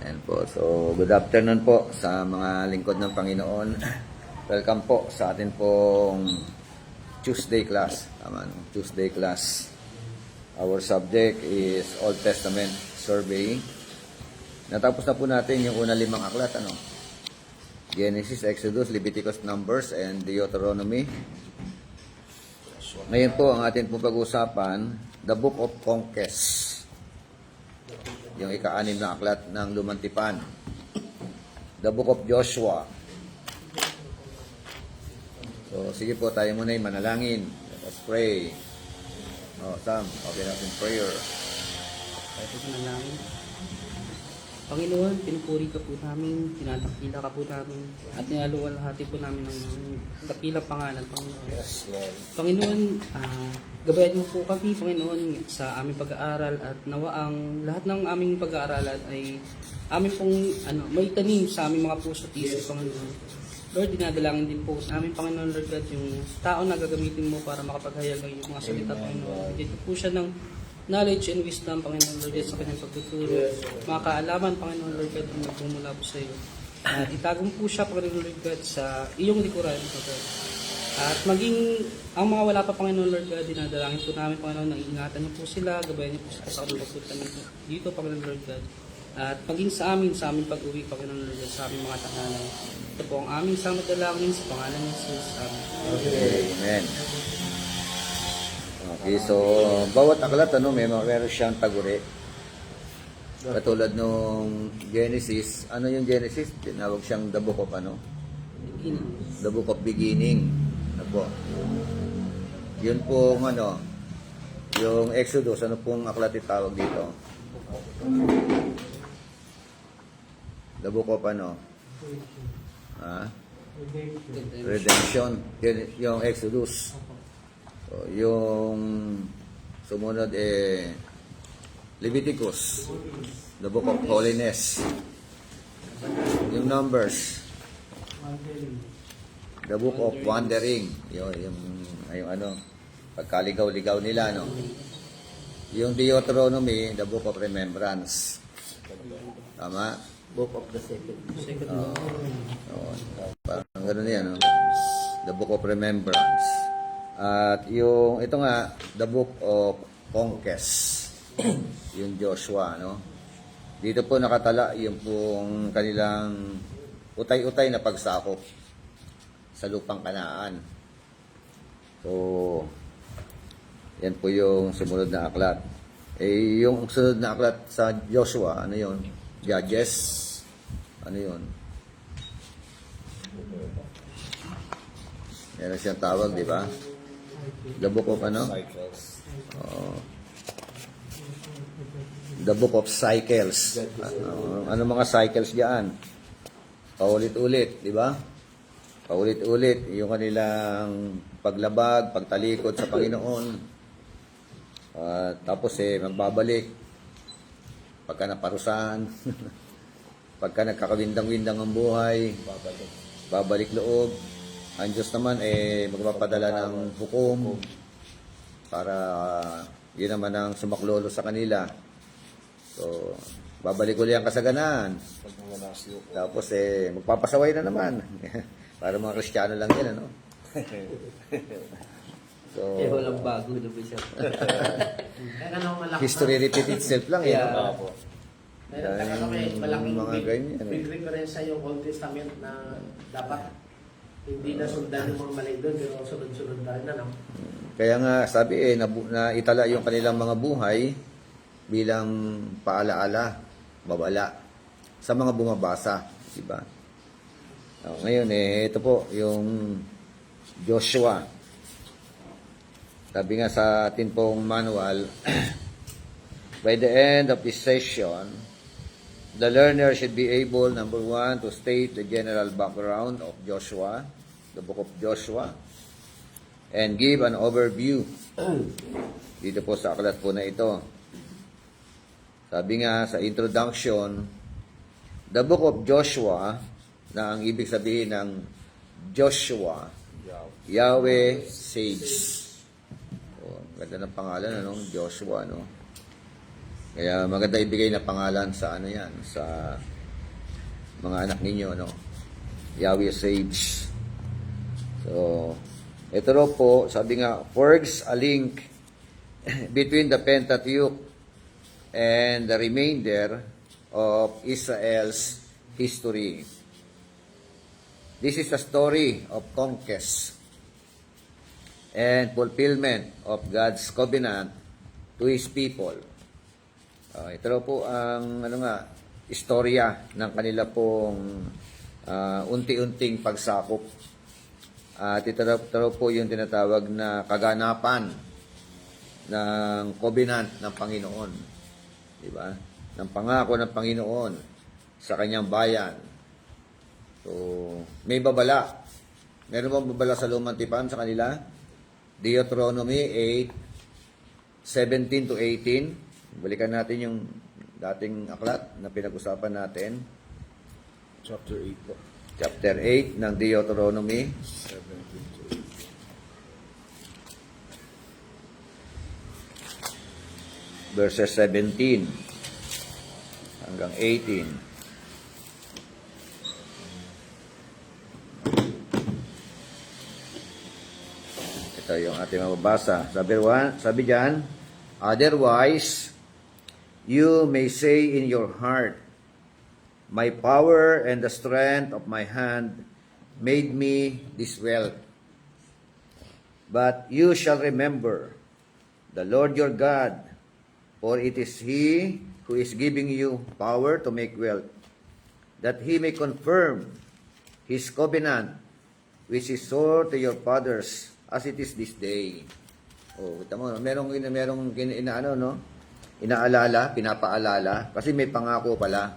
Ayan po. So, good afternoon po sa mga lingkod ng Panginoon. Welcome po sa atin pong Tuesday class. Tama, no? Tuesday class. Our subject is Old Testament survey. Natapos na po natin yung una 5 aklat. Ano? Genesis, Exodus, Leviticus, Numbers, and Deuteronomy. Ngayon po ang atin pong pag-usapan, the Book of Conquest. Yung ika-6 na aklat ng Lumantipan. The Book of Joshua. So, sige po, tayo muna yung manalangin. Let us pray. Oh, Sam, okay natin prayer. Tayo po sa manalangin. Panginoon, pinupuri ka po namin, tinatakila ka po namin, at nilaluwalhati po namin ng dakilang pangalan, Panginoon. Yes, Lord. Panginoon, gabayan mo po kami, Panginoon, sa aming pag-aaral at nawa ang lahat ng aming pag-aaralan ay aming pong may tanim sa aming mga puso at isip, Panginoon. Lord, dinadalangin din po sa aming Panginoon, Lord God, yung tao na gagamitin mo para makapaghayag ng iyong mga salita, Panginoon. Bigyan po siya ng knowledge and wisdom, Panginoon Lord God, sa kanyang pagtuturo. Mga kaalaman, Panginoon Lord God, na magmumula po sa iyo. At itagong po siya, Panginoon Lord God, sa iyong likuran, Panginoon. At maging ang mga wala pa, Panginoon Lord God, dinadalangin po namin, Panginoon, na ingatan niyo po sila, gabayan niyo po sila sa kanilang pagpunta dito, Panginoon Lord God. At maging sa aming pag-uwi, Panginoon Lord God, sa aming mga tahanan. Ito po ang aming samad dalangin sa pangalan ni Jesus. Amen. Amen. Okay, so bawat aklat meron siyang taguri. Katulad nung Genesis, ano yung Genesis? Tinawag siyang the book of The book of beginning. Ano po? Yun pong yung Exodus, ano pong aklat itawag dito? The book of Redemption. Yung Exodus. So, yung sumunod Leviticus, the book of holiness. Yung Numbers, the book of wandering. Yung pagkaligaw-ligaw nila, no? Yung Deuteronomy, the book of remembrance. Tama? Book of the second. Parang gano'n yan, no? The book of remembrance. At ito nga, the book of conquest. Yung Joshua, no? Dito po nakatala yung pong kanilang utay-utay na pagsakop sa lupang Kanaan. So, yan po yung sumunod na aklat. Yung sunod na aklat sa Joshua, ano yun? Judges. Ano yun? Meron siyang tawag, di ba? The book of Cycles. The book of cycles. Ano mga cycles diyan? Paulit-ulit, di ba? Paulit-ulit yung kanilang paglabag, pagtalikod sa Panginoon. Tapos magbabalik pagka naparusahan. Pagka nagkakawindang-windang ang buhay, babalik loob. Ang Diyos naman magpapadala ng hukom para yun naman ang sumaklolo sa kanila. So, babalik ulit ang kasaganaan. Tapos magpapasaway na naman. Para mga Kristiyano lang yan, ano? So, walang bago na ba siya? history repeat itself lang, Yeah. Malaking mga ganyan. big reference sa yung Old Testament na dapat hindi na sundan yung mga mali doon, pero sunod-sunod na rin Kaya nga, sabi na itala yung kanilang mga buhay bilang paalaala, babala sa mga bumabasa, di ba? Ngayon ito po yung Joshua. Sabi nga sa atin pong manual, by the end of this session, the learner should be able, number 1, to state the general background of Joshua, the book of Joshua, and give an overview dito po sa aklat po na ito. Sabi nga sa introduction, the book of Joshua, na ang ibig sabihin ng Joshua, Yahweh saves. Ganda ng pangalan, Joshua, no? Kaya maganda ibigay na pangalan sa sa mga anak ninyo, no? Yahweh saves. So, ito raw po, sabi nga, forges a link between the Pentateuch and the remainder of Israel's history. This is a story of conquest and fulfillment of God's covenant to His people. Ito raw po ang istorya ng kanila pong unti-unting pagsakop. At ito raw po yung tinatawag na kaganapan ng covenant ng Panginoon. Diba? Ng pangako ng Panginoon sa kanyang bayan. So, may babala. Meron bang babala sa Lumang Tipan sa kanila? Deuteronomy 8:17 to 18. Balikan natin yung dating aklat na pinag-usapan natin. Chapter 8 po. Chapter 8 ng Deuteronomy. 17 to 8. Verses 17 hanggang 18. Ito yung ating mababasa. Sabi diyan, otherwise, you may say in your heart, my power and the strength of my hand made me this wealth. But you shall remember the Lord your God, for it is He who is giving you power to make wealth, that He may confirm His covenant, which is sure to your fathers, as it is this day. Oh, kita mo, merong inaalala, pinapaalala, kasi may pangako pala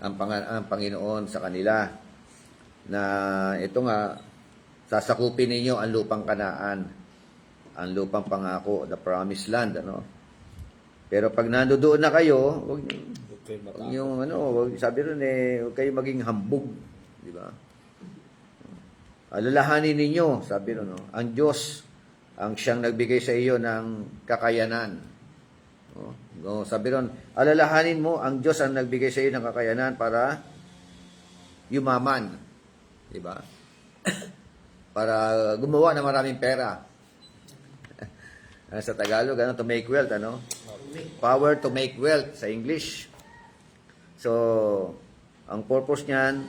ang Panginoon sa kanila, na ito nga, sasakupin ninyo ang lupang Kanaan, ang lupang pangako, the promised land, Pero pag nandoon na kayo, wag yung sabi ron huwag kayo maging hambog, di ba? Alalahanin ninyo, sabi ron, ang Diyos ang siyang nagbigay sa iyo ng kakayanan. Sabi ron, alalahanin mo, ang Diyos ang nagbigay sa iyo ng kakayanan para yumaman, di ba? Para gumawa ng maraming pera. Sa Tagalog, to make wealth, Power to make wealth sa English. So, ang purpose niyan,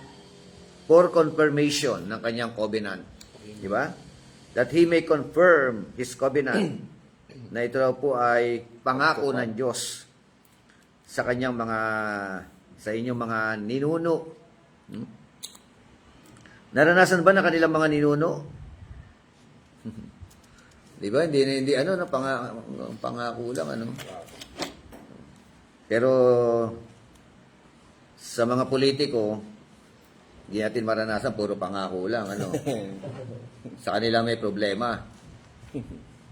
for confirmation ng kanyang covenant. Di ba? That He may confirm His covenant, na ito raw po ay pangako ng Diyos sa kanyang sa inyong mga ninuno. Naranasan ba na kanilang mga ninuno? Di ba? Hindi pangako lang, Pero sa mga politiko, hindi natin maranasan, puro pangako lang, Sa kanila may problema.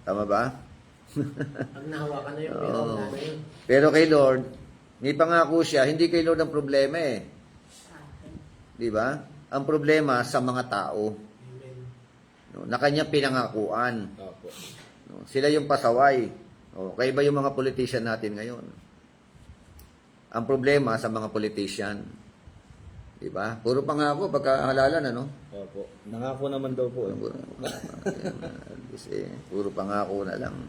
Tama ba? Pag nahawakan na yun, pero wala na yun. Pero kay Lord, may pangako siya, hindi kay Lord ang problema eh. Di ba? Ang problema sa mga tao. Na kanyang pinangakuan. Opo. Sila yung pasaway. Kaya ba yung mga politician natin ngayon? Ang problema sa mga politician. Di ba? Puro pangako, pagkahalalan, Opo. Nangako naman daw po. Kasi puro pangako na lang.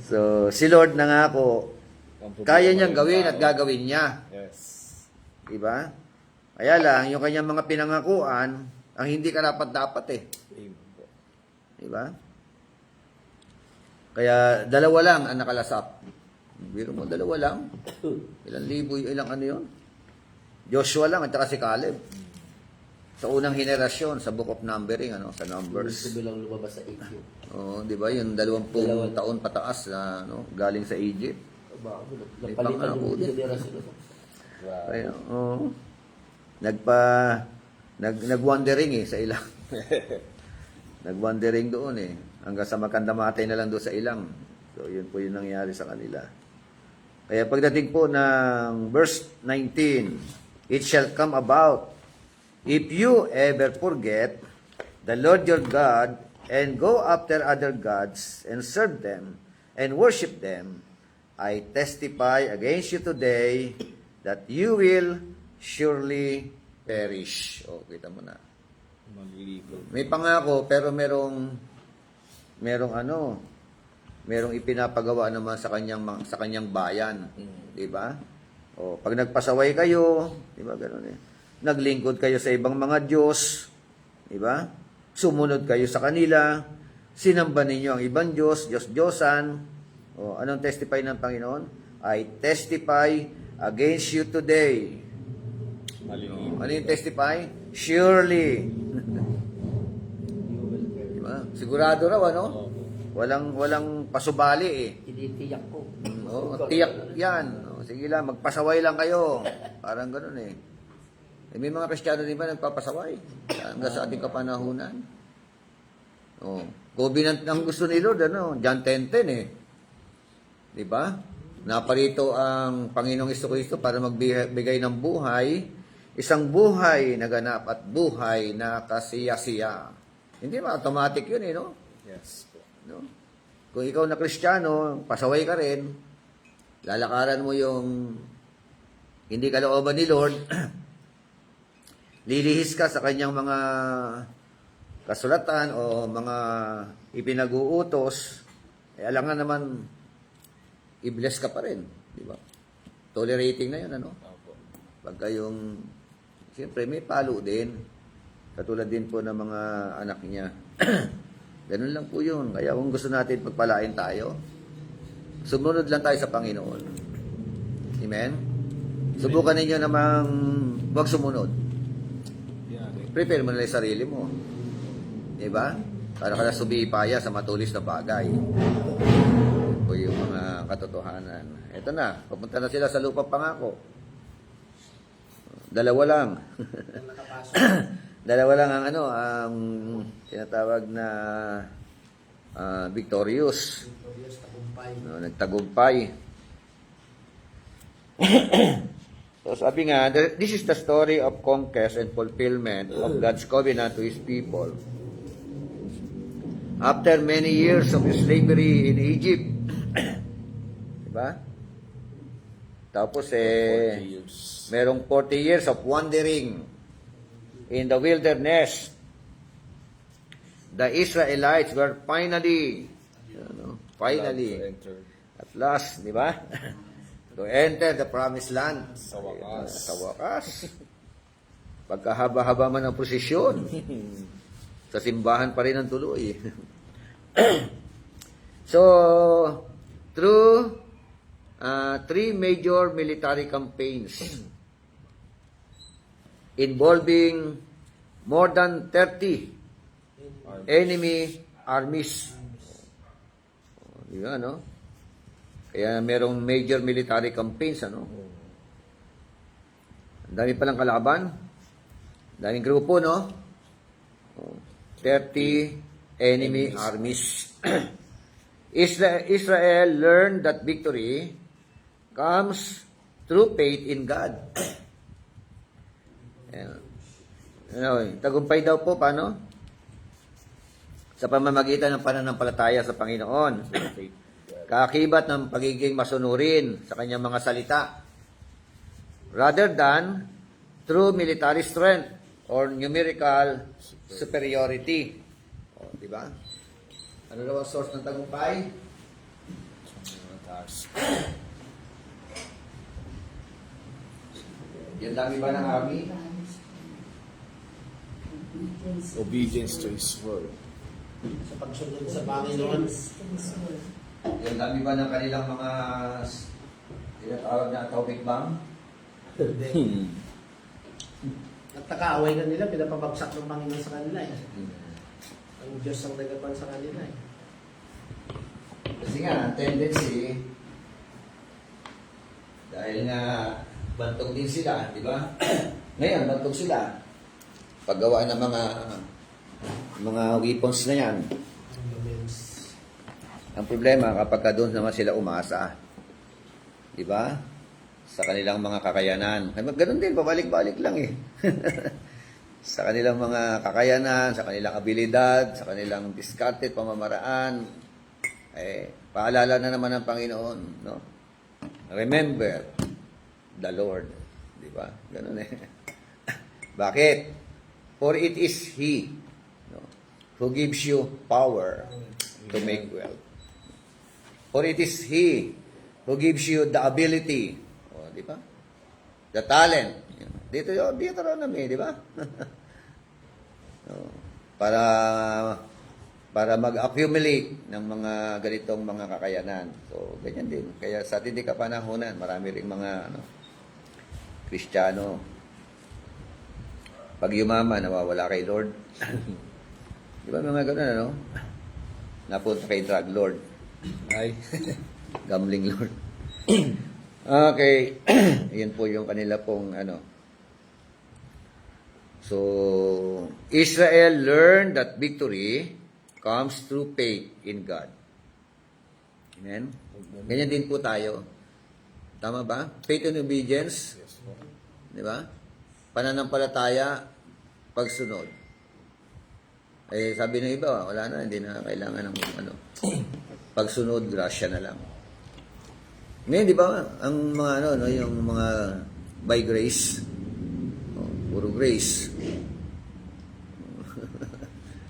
So, si Lord nangako, kaya niyang gawin at gagawin niya. Yes. Di ba? Kaya lang, yung kanyang mga pinangakuan, ang hindi karapat-dapat eh. Amen po. Di ba? Kaya, dalawa lang ang nakalasap. Biro mo, dalawa lang. Ilang libo, ilang yun? Joshua lang, at saka si Caleb. Sa unang henerasyon, sa Book of Numbering, sa Numbers. Gusto bilang lumabas sa Egypt. Di ba? Yung 20 taon pataas na, galing sa Egypt. May pangako din. Wow. Kaya, nag-wandering sa ilang. Nag-wandering doon hanggang sa makandamatay na lang doon sa ilang. So, yun po yung nangyari sa kanila. Kaya pagdating po ng verse 19, it shall come about, if you ever forget the Lord your God, and go after other gods, and serve them, and worship them, I testify against you today, that you will surely perish. O, kita mo na. Magliliko. May pangako, pero merong ipinapagawa naman sa kanyang bayan, 'di ba? O pag nagpasaway kayo, 'di ba ganoon eh. Naglingkod kayo sa ibang mga diyos, 'di ba? Sumunod kayo sa kanila, sinamba ninyo ang ibang Diyos-Diyosan. O anong testify ng Panginoon? I testify against you today. Magliliko. Ano yung testify? Surely. Diba? Sigurado raw, ano? Walang pasubali eh. Tinitiyak ko. Tiyak yan. Sige lang, magpasaway lang kayo. Parang ganun eh. May mga Kristiyano din ba nagpapasaway? Hanggang sa ating kapanahunan. Covenant ang gusto ni Lord, John 10:10 eh. Diba? Naparito ang Panginoong Jesucristo para magbigay ng buhay, isang buhay na ganap at buhay na kasiya-siya. Hindi ba automatic yun eh, no? Yes po. No? Kung ikaw na Kristiyano, pasaway ka rin, lalakaran mo yung hindi kalooban ni Lord, lilihis ka sa kanyang mga kasulatan o mga ipinag-uutos, alangan naman, i-bless ka pa rin. Di ba? Tolerating na yun, ano? Opo. Pagka yung, siyempre, may palo din. Katulad din po ng mga anak niya. Ganun lang po yun. Kaya kung gusto natin pagpalain tayo, sumunod lang tayo sa Panginoon. Amen? Subukan ninyo namang huwag sumunod. Yan. Prepare mo na lang yung sarili mo. Diba? Para ka na sumipaya sa matulis na bagay. Yan po yung mga katotohanan. Ito na, papunta na sila sa lupang pangako. Dalawa lang. Dalawa lang ang ang tinatawag na victorious. Victorious, tagumpay. Nagtagumpay. So sabi nga, this is the story of conquest and fulfillment of God's covenant to His people. After many years of slavery in Egypt, diba? Tapos 40 years. merong 40 years of wandering in the wilderness. The Israelites were finally, at last, di ba? To enter the promised land. Sa wakas. Sa wakas. Pagkahaba-haba man ang prosesyon. Sa simbahan pa rin ang tuloy. So, through 3 major military campaigns involving more than 30 enemy armies. Di ba, no? Kaya merong major military campaigns, ano? Ang dami palang kalaban. Daming grupo, no? 30 enemy armies. Israel learned that victory comes through faith in God. Tagumpay daw po, paano? Sa pamamagitan ng pananampalataya sa Panginoon. Kaakibat ng pagiging masunurin sa kanyang mga salita. Rather than through military strength or numerical superiority. O, di ba? Ano daw ang source ng tagumpay? Yan dami ba ng army? Obedience to His word. Sa pagsunod sa Panginoon. Yan dami ba ng kanilang mga tinatawag na atomic bomb? Nagtakaaway ka nila, pinapabagsak ng Panginoon sa kanila eh. Ang Diyos ang nagapan sa kanila eh. Kasi nga, ang tendency, dahil nga bantog din sila, di ba? Ngayon, bantog sila. Paggawa ng mga weapons na yan. Ang problema, kapag doon naman sila umasa, di ba? Sa kanilang mga kakayanan. Ganun din, pabalik-balik lang eh. Sa kanilang mga kakayanan, sa kanilang abilidad, sa kanilang discarded pamamaraan, paalala na naman ng Panginoon, no? Remember, the Lord. Di ba? Ganun eh. Bakit? For it is He, no, who gives you power to make wealth. For it is He who gives you the ability. O, di ba? The talent. Dito rin namin, di ba? No, para mag-accumulate ng mga ganitong mga kakayanan. So, ganyan din. Kaya sa ating kapanahonan, marami ring mga Kristiyano. Pag yumaman, nawawala kay Lord. Di ba mga ganun, ano? Napunta kay drug Lord. Ay. Gambling Lord. Okay. Yan po yung kanila pong So, Israel learned that victory comes through faith in God. Amen? Ganyan din po tayo. Tama ba? Faith and obedience. Yes po. Di ba? Pananampalataya, pagsunod. Eh, sabi ng iba, wala na, hindi na kailangan ng pagsunod, grasya na lang. Ngayon, di ba, ang mga yung mga by grace, puro grace.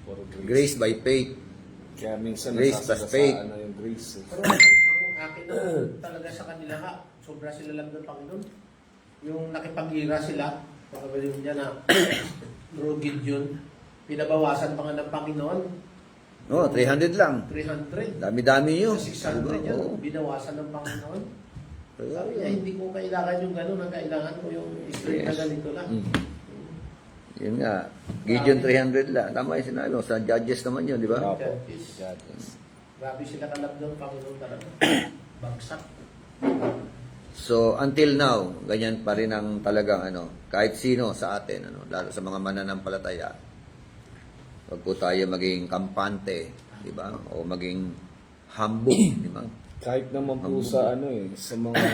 Puro Grace by faith. Kaya minsan Grace plus faith. nasasagasaan na yung grace. Pero ang akin na talaga sa kanila ha, sobra sila lang ng Panginoon. Yung nakipagira sila, pagkabali mo dyan na through Gideon, pinabawasan pa nga ng Panginoon. No, 300 lang. 300. Dami-dami yun. Sa 600 yan, Oo. binawasan ng Panginoon. Sabi niya, hindi ko kailangan yung gano'n, ang kailangan ko yung straight na Yes. ganito lang. Yun nga. Gideon 300 lang. Tama yung sinabi mo. Sa Judges naman yun, di ba? Opo. Judges. Judges. Grabe sila kalab ng Panginoon talaga. Bagsak. So, until now, ganyan pa rin ang talagang kahit sino sa atin, lalo sa mga mananampalataya, wag po tayo maging kampante, di ba? O maging humble, di ba? Kahit naman po sa sa mga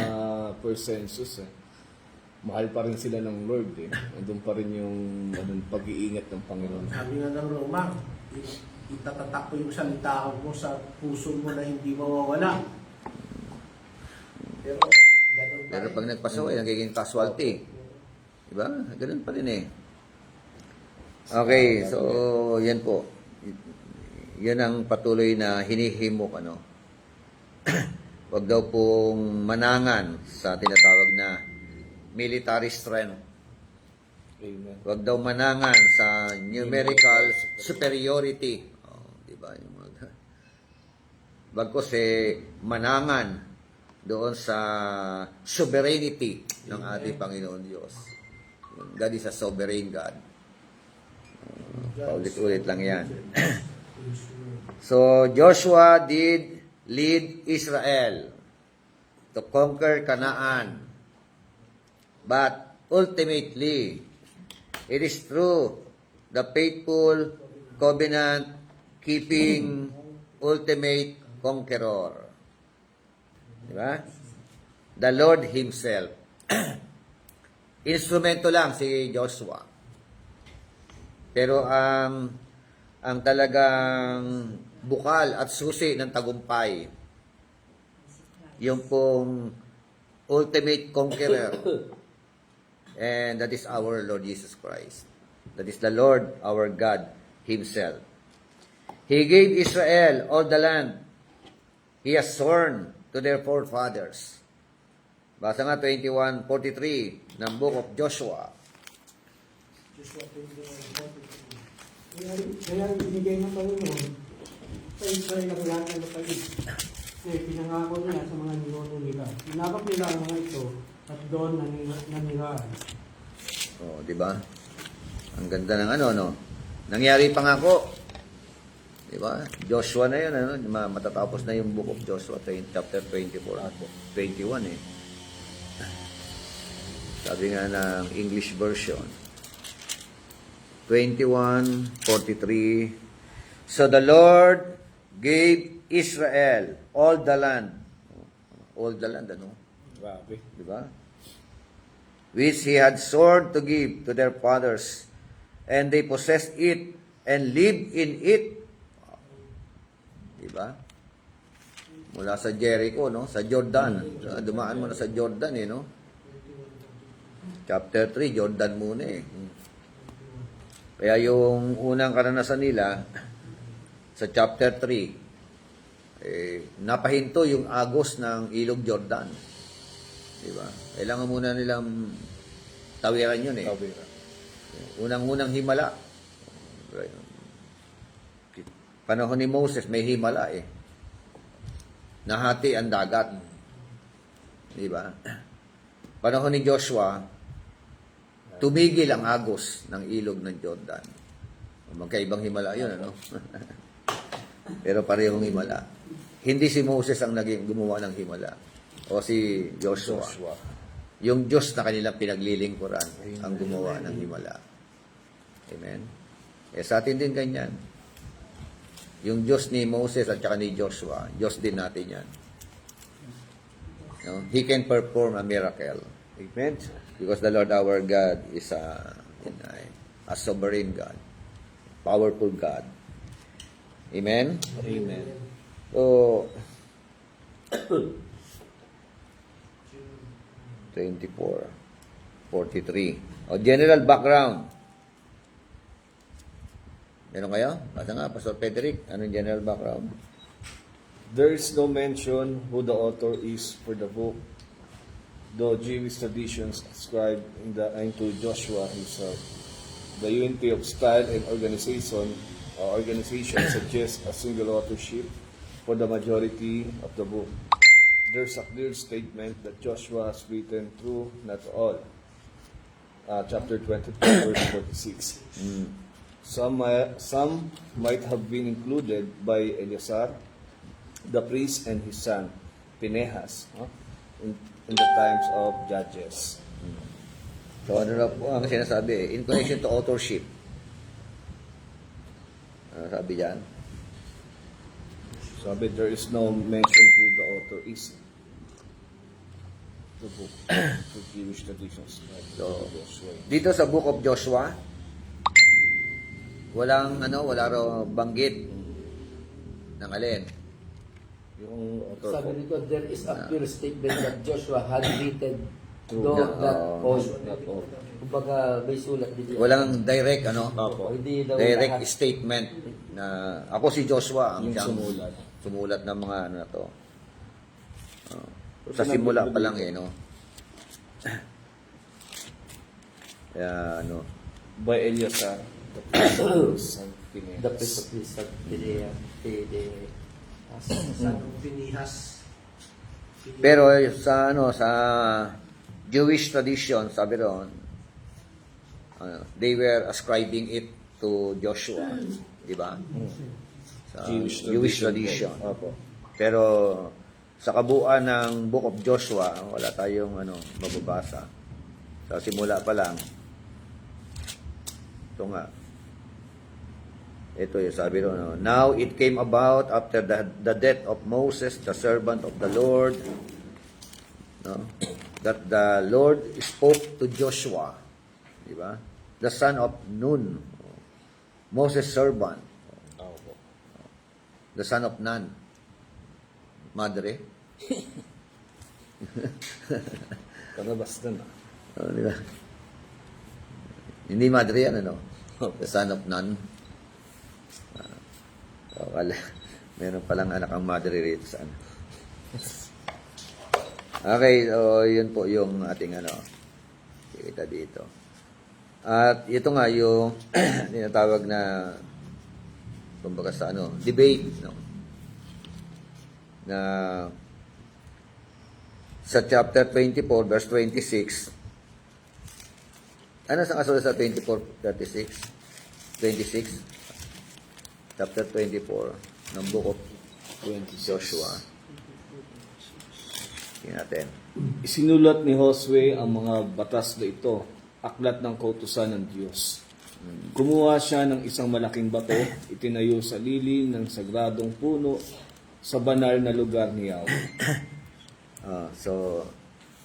first census mahal pa rin sila ng Lord Andun pa rin yung pag-iingat ng Panginoon. Sabi nga ng Roma, itatatak ko yung salita mo sa puso mo na hindi mawawala. Pero, ganun pa Pero rin. pag nagpasaway, nagiging casualty. Di ba? Ganun pa rin eh. Okay, so yan po. Yan ang patuloy na hinihimok Wag daw pong manangan sa tinatawag na military strength. Amen. Wag daw manangan sa numerical superiority. Di ba? Bagkos manangan doon sa sovereignty ng ating Panginoon Diyos. God is a sovereign God. Paulit-ulit lang yan. So, Joshua did lead Israel to conquer Canaan. But ultimately, it is through the faithful covenant-keeping ultimate conqueror. Diba? The Lord Himself. Instrumento lang si Joshua. Pero ang talagang bukal at susi ng tagumpay, yung pong ultimate conqueror, and that is our Lord Jesus Christ. That is the Lord, our God Himself. He gave Israel all the land He has sworn to their forefathers. Basa nga 21:43 ng Book of Joshua. Kaya binigay ng Panginoon sa Israel ang lahat ng lupain. Kasi pinangako niya sa mga ninuno nila. Inabot nila ang mga ito at doon nanirahan. Oh, di ba? Ang ganda ng Nangyari pa nga ko. Di ba? Joshua na yun, matatapos na yung Book of Joshua, chapter 24, 21 eh. Sabi nga ng English version, 21:43. So the Lord gave Israel all the land. All the land, Grabe. Di ba? Which He had sworn to give to their fathers, and they possessed it and lived in it. Di ba? Mula sa Jericho, sa Jordan. Dumaan mo na sa Jordan, Chapter 3, Jordan muna eh. Kaya yung unang karanasan nila, sa chapter 3, napahinto yung agos ng ilog Jordan. Diba? Kailangan muna nilang tawiran yun eh. Tawira. Unang-unang himala. Panahon ni Moses, may himala eh. Nahati ang dagat. Di ba? Panahon ni Joshua, tumigil ang agos ng ilog ng Jordan. Magkaibang himala yun, ano? Pero parehong himala. Hindi si Moses ang naging gumawa ng himala. O si Joshua. Yung Diyos na kanilang pinaglilingkuran ang gumawa ng himala. Amen? Sa atin din ganyan. Yung Diyos ni Moses at saka ni Joshua, Diyos din natin yan. No? He can perform a miracle. Amen? Because the Lord our God is a sovereign God. Powerful God. Amen? Amen. So, 24, 43. General background. Meron kayo? Basta nga, Pastor Frederick, anong general background? There is no mention who the author is for the book, though Jewish traditions ascribe into Joshua himself. The unity of style and organization suggests a single authorship for the majority of the book. There's a clear statement that Joshua has written through, not all. Chapter 22, verse 46. Some might have been included by Eleazar, the priest, and his son, Phinehas, in the times of Judges. So, ano na po ang sinasabi? In connection to authorship. Ano sabi dyan? Sabi, there is no mention who the author is. The book, the Jewish traditions. So, dito sa Book of Joshua, wala raw banggit ng alin. Yung author Sabi po. nito, there is a clear statement that Joshua had written True. though that all. Not all. Kumbaga, may sulat din. Walang direct, Opo. Hindi daw direct lahat. statement na ako si Joshua ang Yung siyang sumulat. ng mga ano na to. Sa simula pa lang no. Kaya By Eleazar, the priest, son Phinehas. The priest of this Sa Pinihas. pero sa Jewish tradition, sabi ron, they were ascribing it to Joshua, di ba? Sa Jewish tradition. Opo. Pero sa kabuuan ng Book of Joshua, wala tayong mababasa. Sa simula pa lang, ito nga. Ito yung sabi ron, now it came about after the death of Moses, the servant of the Lord, that the Lord spoke to Joshua, di ba? The son of Nun, Moses' servant, Opo. the son of Nun, madre. Karabas na na. Di ba? Hindi madre yan, the son of Nun. Meron palang anak ang madre rito sa ano. Okay, so yun po yung ating kita dito. At ito nga yung tinatawag na kumbaga sa debate, na sa chapter 24 verse 26. Ano sa kasulatan sa 24:36? 26. Chapter 24 ng Book of 26. Joshua. Tingnan natin. Isinulat ni Josue ang mga batas na ito, aklat ng kautusan ng Diyos. Kumuha siya ng isang malaking bato, itinayo sa lilim ng sagradong puno sa banal na lugar ni Yahweh. So,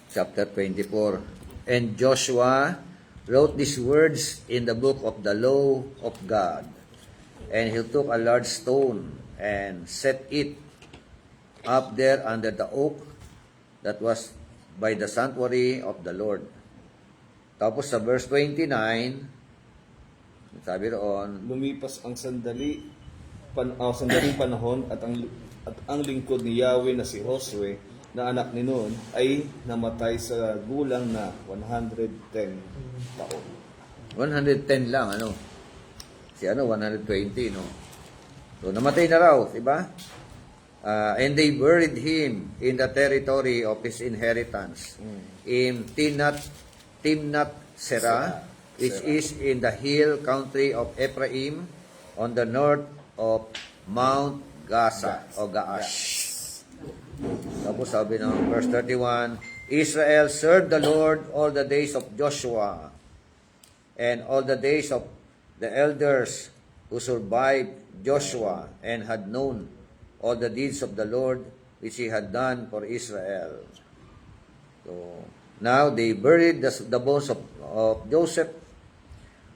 chapter 24. And Joshua wrote these words in the book of the law of God. And he took a large stone and set it up there under the oak that was by the sanctuary of the Lord. Tapos sa verse 29, sabi roon, Lumipas ang sandaling panahon at ang lingkod ni Yahweh na si Josue na anak ni Nun ay namatay sa gulang na 110 taon. 110 lang, ano? Si 120, no? So, namatay na raw, diba? And they buried him in the territory of his inheritance in Timnath Serah, which is in the hill country of Ephraim on the north of Mount Gaza o Gaash. Tapos sabi ng verse 31, Israel served the Lord all the days of Joshua and all the days of the elders who survived Joshua and had known all the deeds of the Lord which he had done for Israel. So, now they buried the bones of Joseph,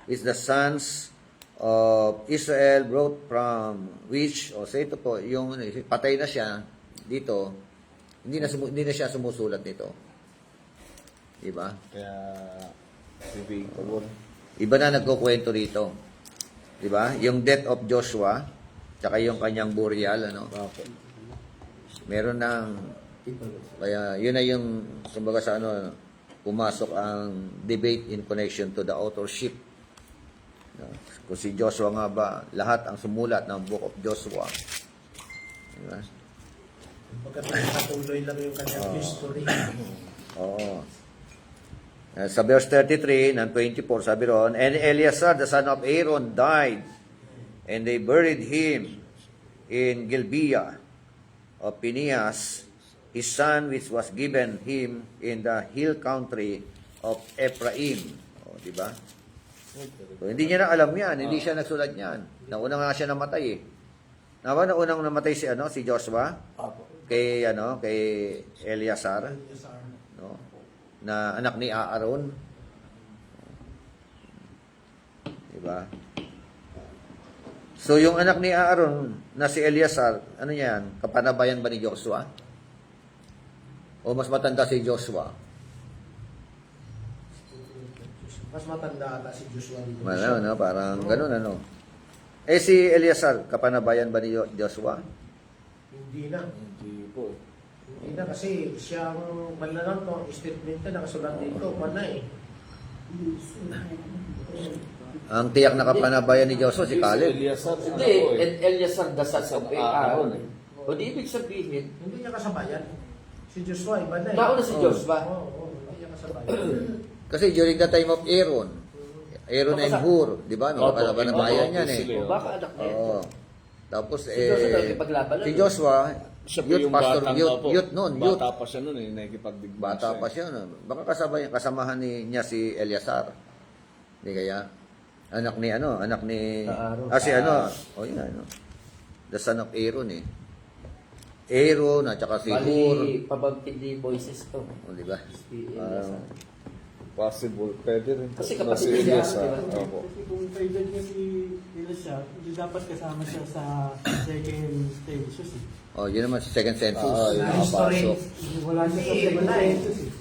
which the sons of Israel brought from which, so ito po, yung patay na siya dito, hindi na siya sumusulat nito. Diba? Kaya, debatable. Iba na nagkukwento rito. Diba? Yung death of Joshua, tsaka yung kanyang burial, ano? Meron ng, kaya yun na yung, kumbaga sa pumasok ang debate in connection to the authorship. Kung si Joshua nga ba, lahat ang sumulat ng Book of Joshua. Diba? Pagkatuloy lang yung kanyang history. Oo. Sa verse 33 ng 24, sabi roon, And Eleazar, the son of Aaron, died, and they buried him in Gibeah of Phinehas, his son, which was given him in the hill country of Ephraim. O, di ba? So, hindi niya na alam yan, hindi siya nagsulat yan. Nauna nga siya namatay eh. Naunang namatay si Joshua kay Eleazar, no? Na anak ni Aaron. Diba? So yung anak ni Aaron na si Eleazar, ano yan? Kapanabayan ba ni Joshua? O mas matanda si Joshua? Mas matanda ata si Joshua dito. No, parang ganun ano. Eh si Eleazar, kapanabayan ba ni Joshua? Hindi na. Hindi po. Hindi na kasi siyang malalang to, statement na nakasulat dito, mana eh. Ang tiyak na kapanabayan ni Joshua si Caleb. Eleazar, Hindi, and Eleazar the son of Aaron. O di ibig sabihin, Hindi niya kasabayan. Si Joshua, iba na eh. nauna si Joshua. Oo, hindi niya kasabayan. Kasi during the time of Aaron and Hur, di ba? Kapanabayan yan eh. O baka anak na yun. Oo. Tapos Si Joshua nakikipaglaban si nun. Joshua, Siya po youth yung pastor, batang youth noon, youth. Bata pa siya noon eh, nakikipagdigma Bata siya. pa siya. No? Baka kasamahan niya si Eleazar. Hindi kaya? Anak ni Aaron. yun. The son of Aaron eh. Aaron at saka si Hur. Bali, pabagtig ni Moises to. O, di ba? Si Eleazar. Possible, pwede rin. Kasi Na kapatid si niya, Eleazar, di ba? opo. Kasi kung kailan niya si Elisha, hindi dapat kasama siya sa second census eh. Oh, yun naman sa second census. Yun History. nakapasok. Wala siya sa Hindi, second wala eh. census eh.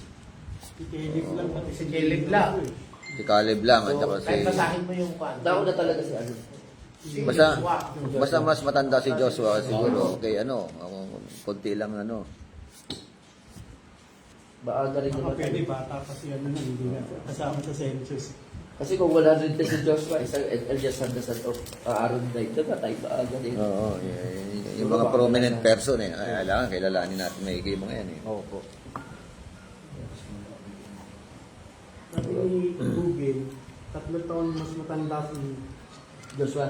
Si Caleb lang. pati Si Caleb lang. Si Caleb lang at saka si... Kahit basahin mo yung kwan. Nauna talaga si ano. Si Basta, Joshua. basta mas matanda si Joshua siguro. Kay konti lang Maaga rin Baka naman. pwede bata pa siya na hindi na kasama sa census. Kasi kung wala rin si Joshua, isang Eleazar the son of Aaron na ito, patay maaga din. Oo, yung mga prominent person eh. Ay, kilalanin natin maigi mga yan eh. Opo. Sabi ni Google, 3 taon mas matanda si Joshua.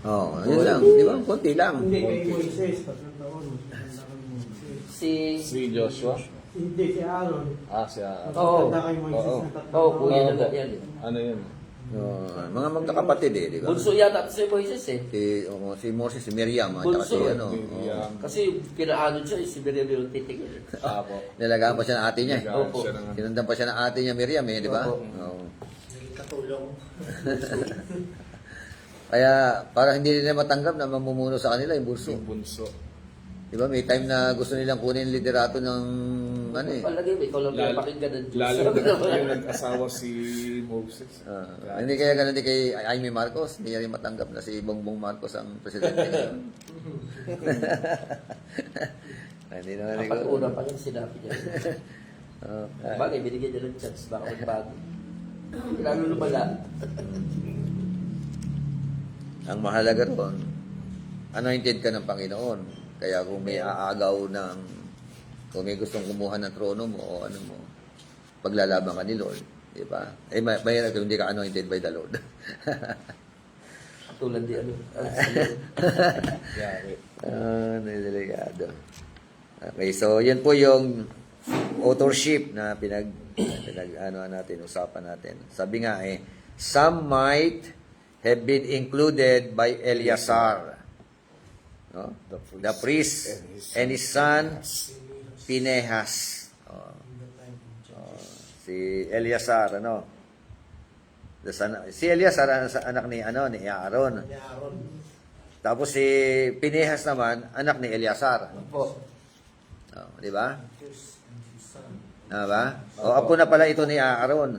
Oo, yun lang. Di ba? Konti lang. Hindi kay Moises, 3 taon mas matanda kay Moises. Si Joshua? Hindi, si Aaron. Siya. Mas Oo. matanda kay Moises Oo. na 3 Oh, taon. kuya na nga yan. Ano yun? Mga magkakapatid eh, di ba? Bunso yata si Moises eh. Si Moses, si Miriam, at saka si Bunso. Miriam. Kasi kinaano siya, si Miriam yung titigil. Apo. Nilagaan pa siya ng ate niya. eh. Opo. Siya na nga. Sinundan pa siya ng ate niya, Miriam eh, di ba? Opo. Oo. Katulong. Kaya, para hindi nila matanggap na mamumuno sa kanila yung bunso. Yung bunso. Di ba? May time na gusto nilang kunin yung liderato ng ano eh. Palagi, ikaw lang Lalo, pinapakinggan ng Diyos. lalo na yung nag-asawa si Moses. Hindi kaya ganun din kay Amy Marcos. Hindi niya rin matanggap na si Bongbong Marcos ang presidente ngayon. Hindi naman rin Kapag una pa lang sinabi niya. Okay. Bagay, binigyan niya ng chance, baka magbago. Lalo lumala. Ang mahalaga ron, anointed ka ng Panginoon. Kaya kung may aagaw ng, kung may gustong kumuha ng trono mo o ano mo, paglalaban ka ni Lord. Di ba? Eh, mahirap kung hindi ka anointed by the Lord. Tulad di ano. Yari. Delikado. Okay, so yan po yung authorship na usapan natin. Sabi nga some might have been included by Eleazar, no? The priest and his son Pinehas. Si Eleazar, ano? Si Eleazar anak ni ni Aaron. Ni Aaron. Tapos si Pinehas naman anak ni Eleazar. Po. Di ba? Ba? O apo na pala ito ni Aaron.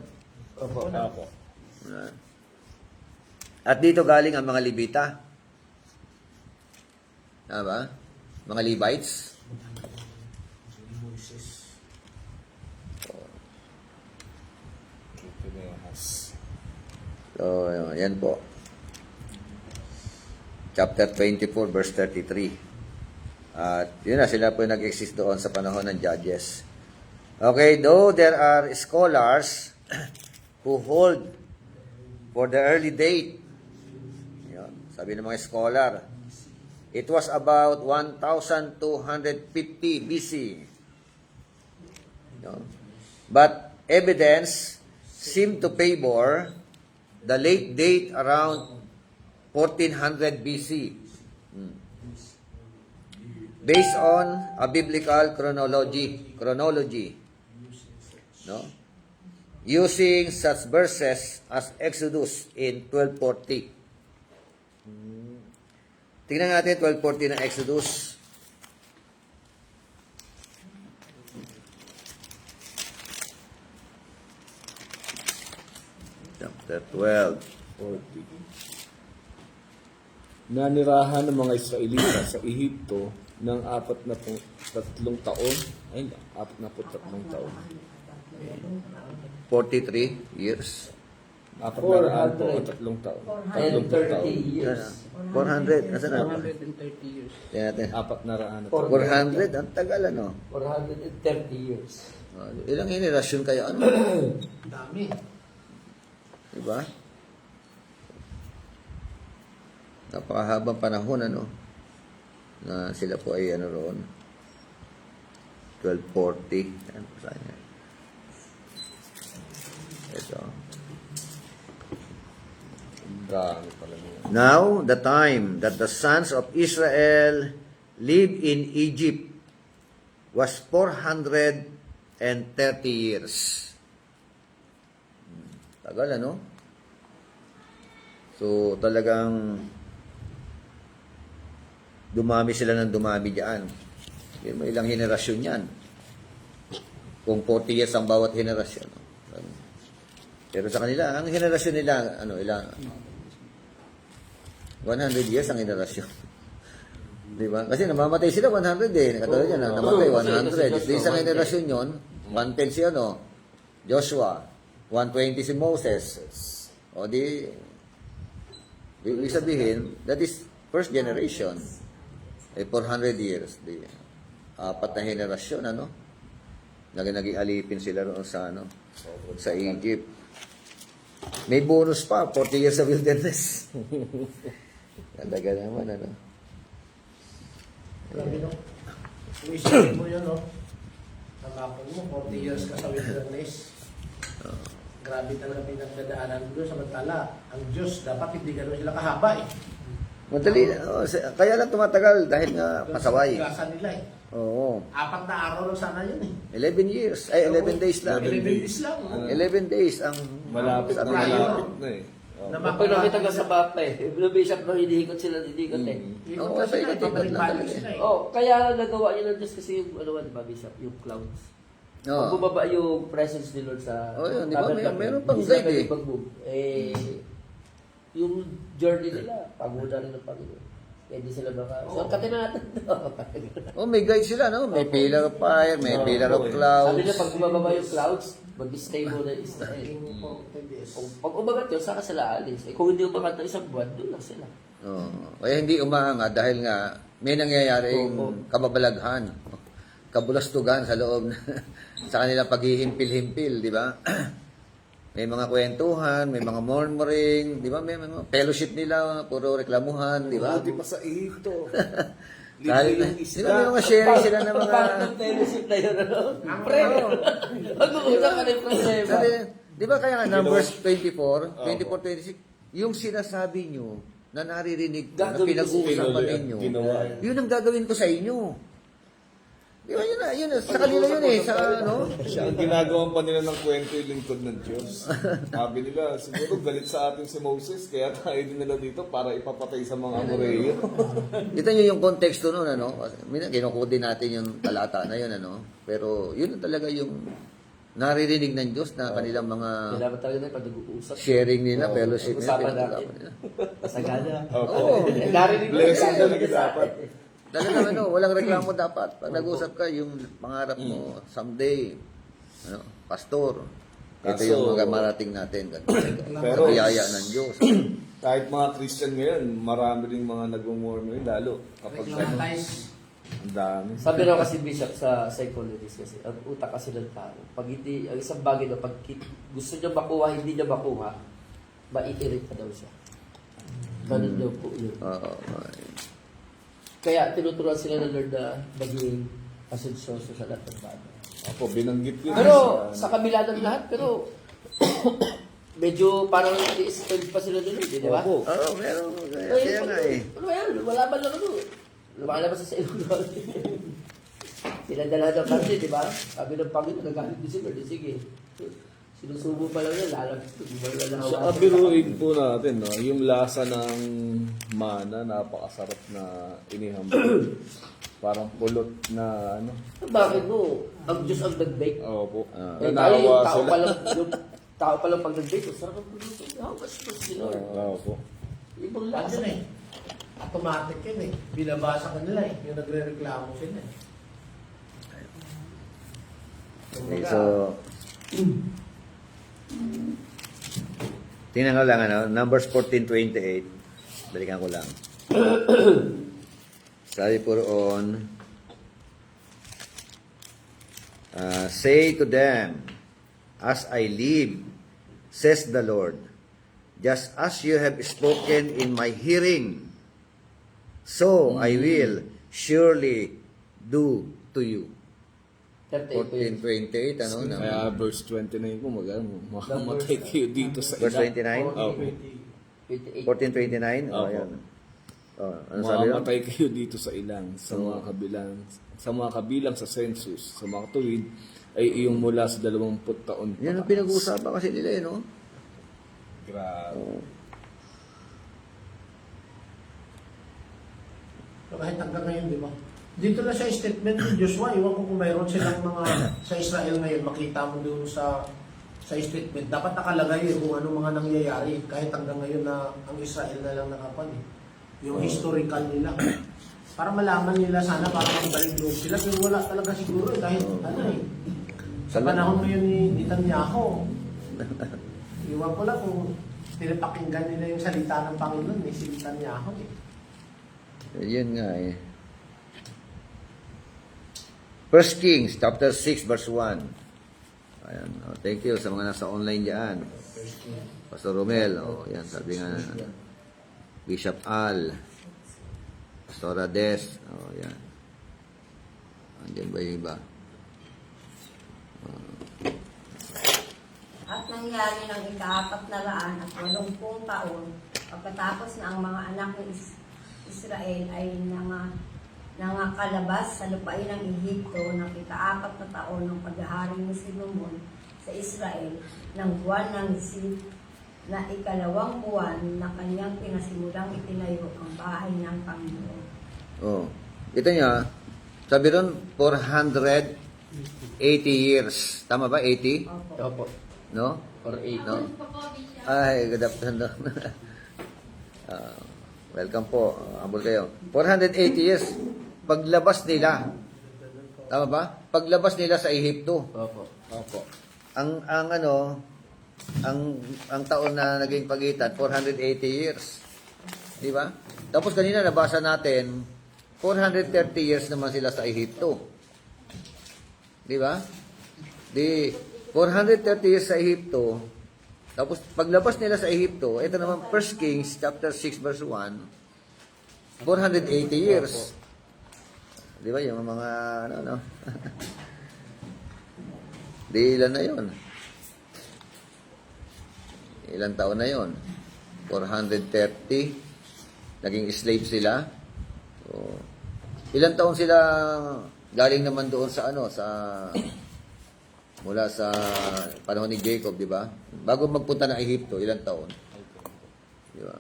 Opo. Ako. At dito galing ang mga Levita. Ba? Mga Levites. Pinehas. So, yan po. Chapter 24, verse 33. At yun na, sila po yung nag-exist doon sa panahon ng Judges. Okay, though there are scholars who hold for the early date, yun, sabi ng mga scholar, it was about 1250 BC. No? But evidence seemed to favor the late date around 1400 BC. Based on a biblical chronology, no? Using such verses as Exodus in 1240. Tingnan natin 1240 ng Exodus. Chapter 12. 40. Nanirahan ng mga Israelita sa Ehipto ng 43 taon. Ay, 43 taon. 43 years. 400 po, 3 taon. And 30 taon. 30 years. 400. Nasaan na? 130 years. Tingnan natin. 400 na 400? Ang tagal, ano? 430 years. Ilang henerasyon kaya, ano? Dami. Diba? Napakahabang panahon, ano? Na sila po ay, ano roon? 1240. Ano po saan yan? Ito. Dami pala niya. Now, the time that the sons of Israel lived in Egypt was 430 years. Tagal, ano? So, talagang dumami sila ng dumami diyan. May ilang henerasyon yan. Kung 40 years ang bawat henerasyon. Pero sa kanila, ang henerasyon nila, ano, ilang 100 years ang henerasyon. Di ba? Kasi namamatay sila 100 eh. Katulad yan, namatay 100. Di isang henerasyon yun, 110 si ano, Joshua, 120 si Moses. O di, ibig sabihin, that is first generation. 400 years. Di, 4 na henerasyon, ano? Naging alipin sila roon sa, ano, sa Egypt. May bonus pa, 40 years sa wilderness. Talaga naman, ano? Grabe no. Kung isipin mo yun, no? Nakapon mo, 40 years ka sa wilderness. Grabe talaga pinagdadaanan mo doon. Samantala, ang Diyos, dapat hindi gano'n sila kahaba eh. Madali, kaya lang tumatagal dahil nga pasaway. Gasan nila eh. Oo. 4 na araw lang sana yun eh. 11 years. Ay, 11 days lang. 11 days lang. 11 days ang Malapit na sabi Tayo. niya. malapit na eh. Oh. Na Pag nakita ka sa mapa eh, Bishop no, hindi ikot sila, hindi ikot eh. Oo, paikot-ikot lang talaga. Oh, kaya nagawa niya ng Diyos kasi yung, ano ba, Bishop, yung clouds. Oo. Pag bumaba yung presence ni Lord sa Oh, yun, di ba? tabernacle, Meron pang hindi sila guide, eh. pwede mag-move. Yung journey nila, pagod na rin ng Panginoon. Kaya hindi sila baka, so katin na natin to. Oh, may guide sila, no? May pillar of fire, may pillar of Sabi clouds. nila, pag bumaba yung clouds, mag-stay muna yung Israel. Pag umagat yun, saka sila alis. Kung hindi umagat ng isang buwan, doon lang sila. Oh, kaya hindi umaangat dahil nga may nangyayaring kababalaghan, kabulastugan sa loob sa kanilang paghihimpil-himpil, di ba? May mga kwentuhan, may mga murmuring, di ba? May mga fellowship nila, puro reklamuhan, di ba? Di pa sa Ehipto. Dahil, Libre yung di ba may isda. mga sharing sila ng mga... Parang ng fellowship na yun, ano? Preme. Mag-uusap ka ng problema. Sabi, di ba kaya nga, Numbers 24, 24, 26, yung sinasabi nyo na naririnig ko, na Gagawin ko sa pinag-uusapan inyo. ninyo, Ginawa. yun ang gagawin ko sa inyo. Di ba yun na, sa kanila yun eh, sa ano? Siya ang ginagawa pa nila ng kwento yung lingkod ng Diyos. Sabi nila, siguro galit sa atin si Moses, kaya tayo din nila dito para ipapatay sa mga Amoreyo. Kita nyo yung konteksto nun, ano? Kinukudin natin yung talata na yun, ano? Pero yun talaga yung naririnig ng Diyos na kanilang mga Dapat talaga na pag nag-uusap. sharing nila, fellowship nila, Usapan pinag-usapan natin. nila. Pasagana. Oo. Narinig mo Blessing yung talaga dapat. Talagang ano, walang reklamo dapat. Pag nag-usap ka, yung pangarap mo, someday, ano, pastor, ito Kaso- yung mga marating natin. Pero- Biyaya ng Diyos. Kahit mga Christian ngayon, marami rin mga nag-murmur, lalo kapag Reclamatize. ang dami. Sabi raw kasi Bishop sa psychologist kasi, ang utak kasi ng tao, pag hindi, ang isang bagay na pag gusto niya makuha, hindi niya makuha, maiirita daw siya. Ganun daw po yun. Oo. Kaya tinuturuan sila ng Lord na maging pasensyoso sa lahat ng bagay. Ako, binanggit yun. Pero sa kabila ng lahat, pero medyo parang i-spoiled pa sila doon, di ba? Opo. Oo, meron. Kaya nga eh. Ano yan? Wala ba lang ano? Lumalabas sa ilong. Pinadala ng kasi, di ba? Sabi ng Panginoon, nagalit din sila. Di sige. Sinusubo pa lang yan, lalabas. Sa biruin po natin, no, yung lasa ng mana, napakasarap na inihambal. Parang pulot na ano. Bakit mo? Ang Diyos ang nag-bake. Opo. Eh, tayo Nanawa yung tao sila. pa lang, yung tao pa lang pag nag-bake, sarap ang puluto. How much was Lord? Opo. Ibang Ano lasa. eh. Automatic yun eh. Binabasa ka nila eh. Yung nagre-reklamo sila eh. Okay, so, tingnan ko lang, ano, Numbers 14:28. Balikan ko lang. Sabi po roon, say to them, as I live, says the Lord, just as you have spoken in my hearing, so I will surely do to you. 38 po yun. 14:28, ano? Kaya verse 29 po, makamatay kayo dito sa Verse ilang. 29? Opo. 28. 14:29? Oh, Opo. yan. Oh, ano sabi doon? Makamatay kayo dito sa ilang, sa mga kabilang sa census, sa mga tuwid, ay iyong mula sa 20 taon pa. Yan ang pinag-uusapan kasi nila, eh, no? Grabe. So, kahit hanggang ngayon, di ba? Dito na sa statement ni Joshua, iwan ko kung mayroon silang mga sa Israel ngayon, makita mo doon sa statement. Dapat nakalagay kung ano mga nangyayari kahit hanggang ngayon na ang Israel na lang nakapan eh. Yung historical nila. Para malaman nila sana, para magbalik loob sila. Pero wala talaga siguro eh, kahit ano eh. Sa panahon ngayon ni Netanyahu, iwan ko lang kung pinapakinggan nila yung salita ng Panginoon eh, si Netanyahu eh. Yan nga, eh. 1 Kings, chapter 6, verse 1. Ayan. Oh, thank you sa mga nasa online dyan. Pastor Romel, oh, yan, sabi nga, Bishop Al, Pastor Ades, oh, yan. Andiyan ba yung iba? At nangyari ng ika-480 taon, pagkatapos na ang mga anak ng Israel ay nangakalabas sa lupain ng Ehipto ng ika-4 na taon ng paghahari ni Solomon sa Israel ng buwan ng Nisib na ika-2 buwan na kanyang pinasimulang itinayo ang bahay ng Panginoon. Oh. Ito niya, sabi ron, 480 80 years. Tama ba? 80? Opo. Opo. No? Or 8. No? Ay, good afternoon. Welcome po. Abol kayo. 480 years. Paglabas nila. Tama ba? Paglabas nila sa Ehipto. Opo. Opo. Ang taon na naging pagitan 480 years. Di ba? Tapos kanina nabasa natin 430 years naman sila sa Ehipto. Di ba? Di 430 years sa Ehipto. Tapos paglabas nila sa Ehipto, ito naman 1 Kings chapter 6 verse 1, 480 years. Di ba yung mga ano. Di ilan na yon? Ilang taon na yon? 430. Naging slave sila. So, ilang taon sila galing naman doon sa mula sa panahon ni Jacob, di ba? Bago magpunta ng Ehipto, ilang taon? Di ba?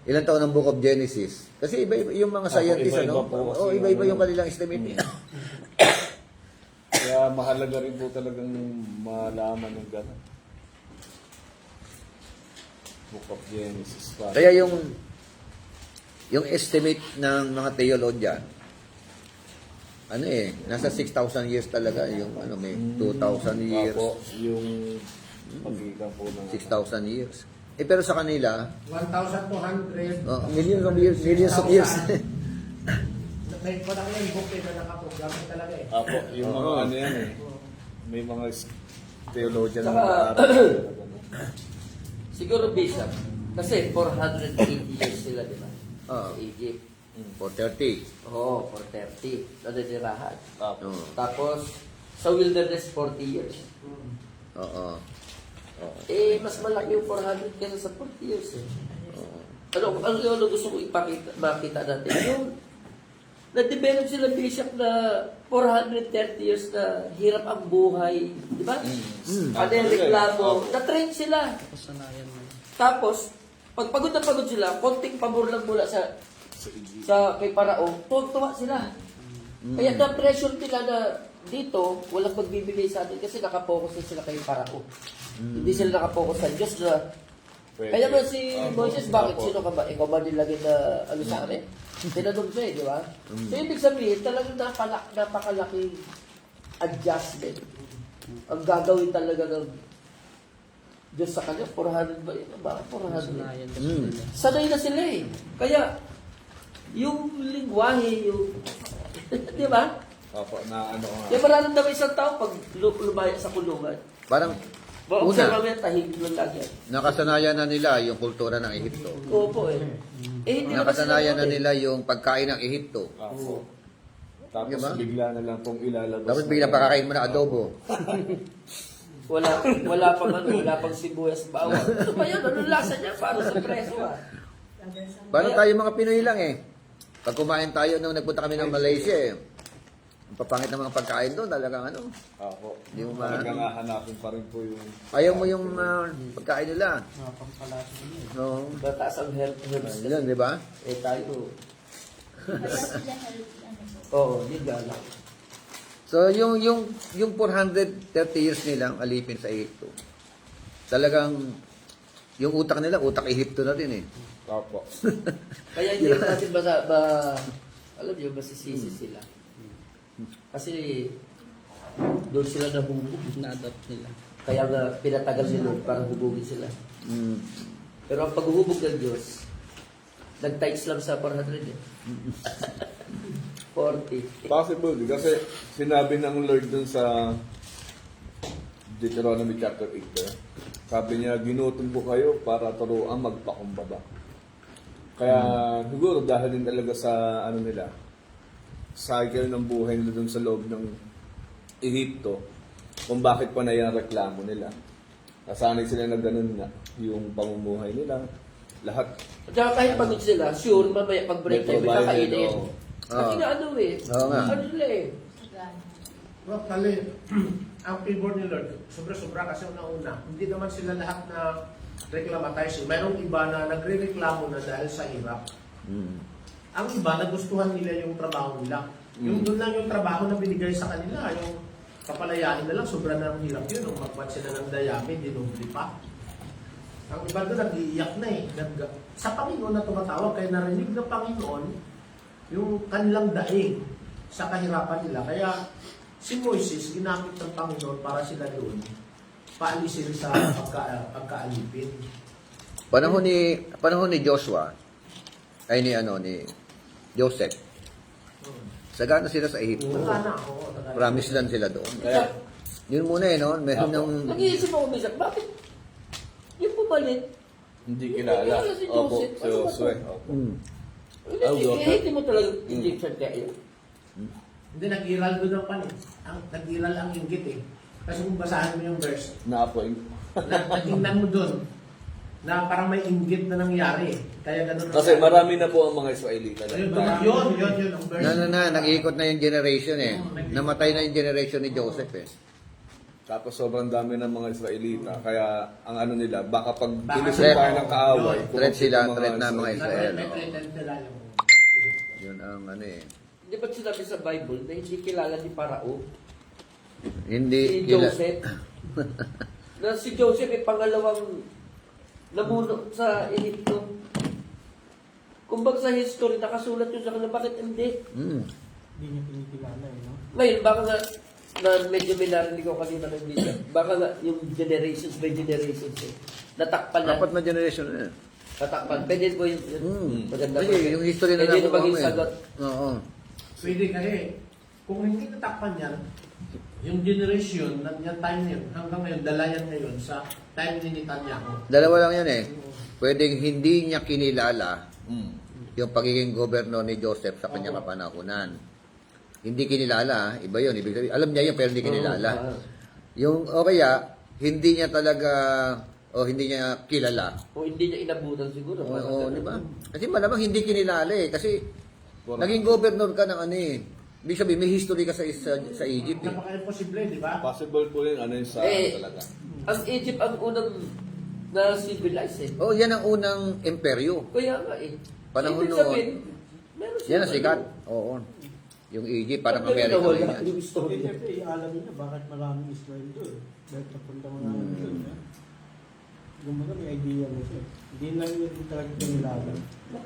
Ilang taon ang Book of Genesis? Kasi iba-iba yung mga scientists, iba-iba ano? po kasi Oo, iba-iba yung kanilang estimate. Kaya mahalaga rin po talagang malaman ng gano'n. Book of Genesis pa. Kaya yung estimate ng mga theologian, nasa 6,000 years talaga, yung may 2,000 years, Apo, yung pagkikang po ng 6,000 years. Pero sa kanila, 1,200. millions of years. May parang yung book na nakaprogram talaga eh. Apo, yung mga Oo. ano yan eh. May mga theologian na Saka, nag-aaral. Siguro, Bishop, kasi 480 years sila, di ba? Oo. Sa Egypt. 430. Oo, 430. Nadadirahan. Apo. Oo. Tapos, sa wilderness, 40 years. Oo. Mas malaki yung 400 kaysa sa 40 years eh. Oo. Ano gusto ko makita natin? Yung na-develop sila, Bishop, na 430 years na hirap ang buhay. Di ba? Ano yung reklamo? Na-train sila. Kasanayan mo. Tapos, pag pagod na pagod sila, konting pabor lang mula sa kay Parao, tuwa sila. Kaya na-pressure nila na dito, walang magbibigay sa atin kasi nakapokus na sila kay Parao. Hindi sila nakapokus sa Diyos na kaya ba si Moses, bakit sino ka ba? Ikaw ba nilagay na ano sa amin? Tinanong siya di ba? So, ibig sabihin, talagang napakalaking adjustment. Ang gagawin talaga ng Diyos sa kanya, 400 ba yun? Bakit 400? Kasanayan kasi Mm. nila. Sanay na sila eh. Kaya, yung lingwahe, yung... di ba? Apo, na ano nga. Yung mararamdaman isang tao pag lumaya sa kulungan. Parang, Observe una, kami, tahimik lang lang yan. nakasanayan na nila yung kultura ng Ehipto. Opo eh. Hindi naman Nakasanayan na sila nila yung pagkain ng Ehipto. Apo. Tapos Diba? bigla na lang pong ilalabas. Tapos biglang pakakain mo na adobo. wala pang sibuyas bawang. Ano ba yun? Anong lasa niya? Para sa preso ah. Parang tayo mga Pinoy lang eh. Pag kumain tayo nung nagpunta kami ng Malaysia eh. Ang papangit ng mga pagkain doon, talagang ano. Apo. Hindi mo ma- Talagang hahanapin pa rin po yung... Ayaw mo yung pagkain nila. Pampalasa nila. No. Mataas ang herbs. Yun, di ba? Eh tayo. Oo, hindi gala. So, yung 430 years nilang alipin sa Ehipto, talagang yung utak nila, utak Ehipto na din eh. Apo. Kaya hindi natin alam niyo, masisisi sila. Kasi doon sila nahubog. Na-adopt nila. Kaya nga pinatagal ni Lord para hubugin sila. Mm. Pero ang paghuhubog ng Diyos, nag-tights lang sa 400 eh. 40. Possible, kasi sinabi ng Lord dun sa Deuteronomy chapter 8, sabi niya, ginutom ko kayo para turuan magpakumbaba. Kaya siguro dahil din talaga sa ano nila, cycle ng buhay nila dun sa loob ng Ehipto, kung bakit pa na yan reklamo nila. Nasanay sila na ganun nga, yung pamumuhay nila, lahat. At saka kahit pagod sila, sure, mamaya pag-break time, may provided, kakainin. oo. Kasi nga ano eh. Oo nga. Ano nila eh. Well, kali, ang favor ni Lord, sobra-sobra kasi una-una. Hindi naman sila lahat na reclamatize. Mayroong iba na nagre-reklamo na dahil sa hirap. Mm. Ang iba, nagustuhan nila yung trabaho nila. Yung doon lang yung trabaho na binigay sa kanila, yung papalayanin na lang, sobrang nang hirap yun. Nung magbat sila ng dayami, dinubli pa. Ang iba doon, nag-iiyak na eh. Sa Panginoon na tumatawag, kaya narinig ng Panginoon yung kanilang daing sa kahirapan nila. Kaya si Moises, ginamit ng Panginoon para sila doon paalisin sa pagkaalipin. Panahon ni Joshua, ay ni Joseph, sagana sila sa Egypt. Wala na, oo. Promise land sila doon. Kaya, Yun muna no? Meron ng... Nag-iisip ako minsan, bakit yung pumalit? hindi kilala. Hindi kilala si Opo, Joseph. si Josue. Opo. Hindi mo talaga Egyptian kaya yun. Hindi, nag-iral doon ang panin. Nag-iral ang inggit eh. Kasi kung basahin mo yung verse, Na-appoint. natingnan mo doon na parang may inggit na nangyari. Kaya ganun. Kasi marami na po ang mga Israelita. Yun ang verse. Nag-iikot na yung generation eh. Namatay na yung generation ni Joseph eh. Tapos sobrang dami ng mga Israelita. Kaya ang ano nila, baka pag Baka pinusin threat. tayo ng kaaway, Threat sila, pumunta threat na mga Israel. May Oo. threatened nila yung... Yun ang eh. Di ba sinabi sa Bible na hindi kilala ni Parao? Hindi... Si Joseph. Na si Joseph ay pangalawang namuno sa Egypto. Kumbaga sa history, nakasulat yun sa kanila, bakit hindi? Hindi niya pinikilala eh, no? Ngayon, baka nga, na medyo may narinig ko kanina ng video, baka nga yung generations by generations eh. Natakpan na. Apat na generation na yan. Natakpan. Pwede po yung maganda. Kasi yung history na Pwede nakuha maging mo eh. sagot. Oo. Pwede kasi, kung hindi natakpan yan, yung generation ng yung time yun, hanggang ngayon, dala yan ngayon sa time ni Netanyahu. Dalawa lang yan eh. Pwedeng hindi niya kinilala yung pagiging gobernador ni Joseph sa kanyang kapanahunan. Hindi kinilala, iba yun. Ibig sabihin, alam niya yun pero hindi kinilala. Yung, o kaya, hindi niya talaga, o hindi niya kilala. O hindi niya inabutan siguro. Oo, di ba? Kasi malamang hindi kinilala eh. Kasi, naging gobernador ka ng ano eh. Ibig sabihin, may history ka sa Egypt eh. Napaka-imposible, di ba? Possible po rin ano yun sa talaga. Ang Egypt ang unang na-civilize eh. Oh, yan ang unang imperyo. Kaya nga eh. Panahon Ibig noon. sabihin, meron Yan ang silang sikat. ano. Oo. Yung Egypt, parang Pero Amerika nawala rin yan. yung story. Siyempre, alam niyo na bakit maraming Israel doon. Dahil papunta maraming doon. Kumbaga may idea na siya. Hindi lang yun talaga kinilala.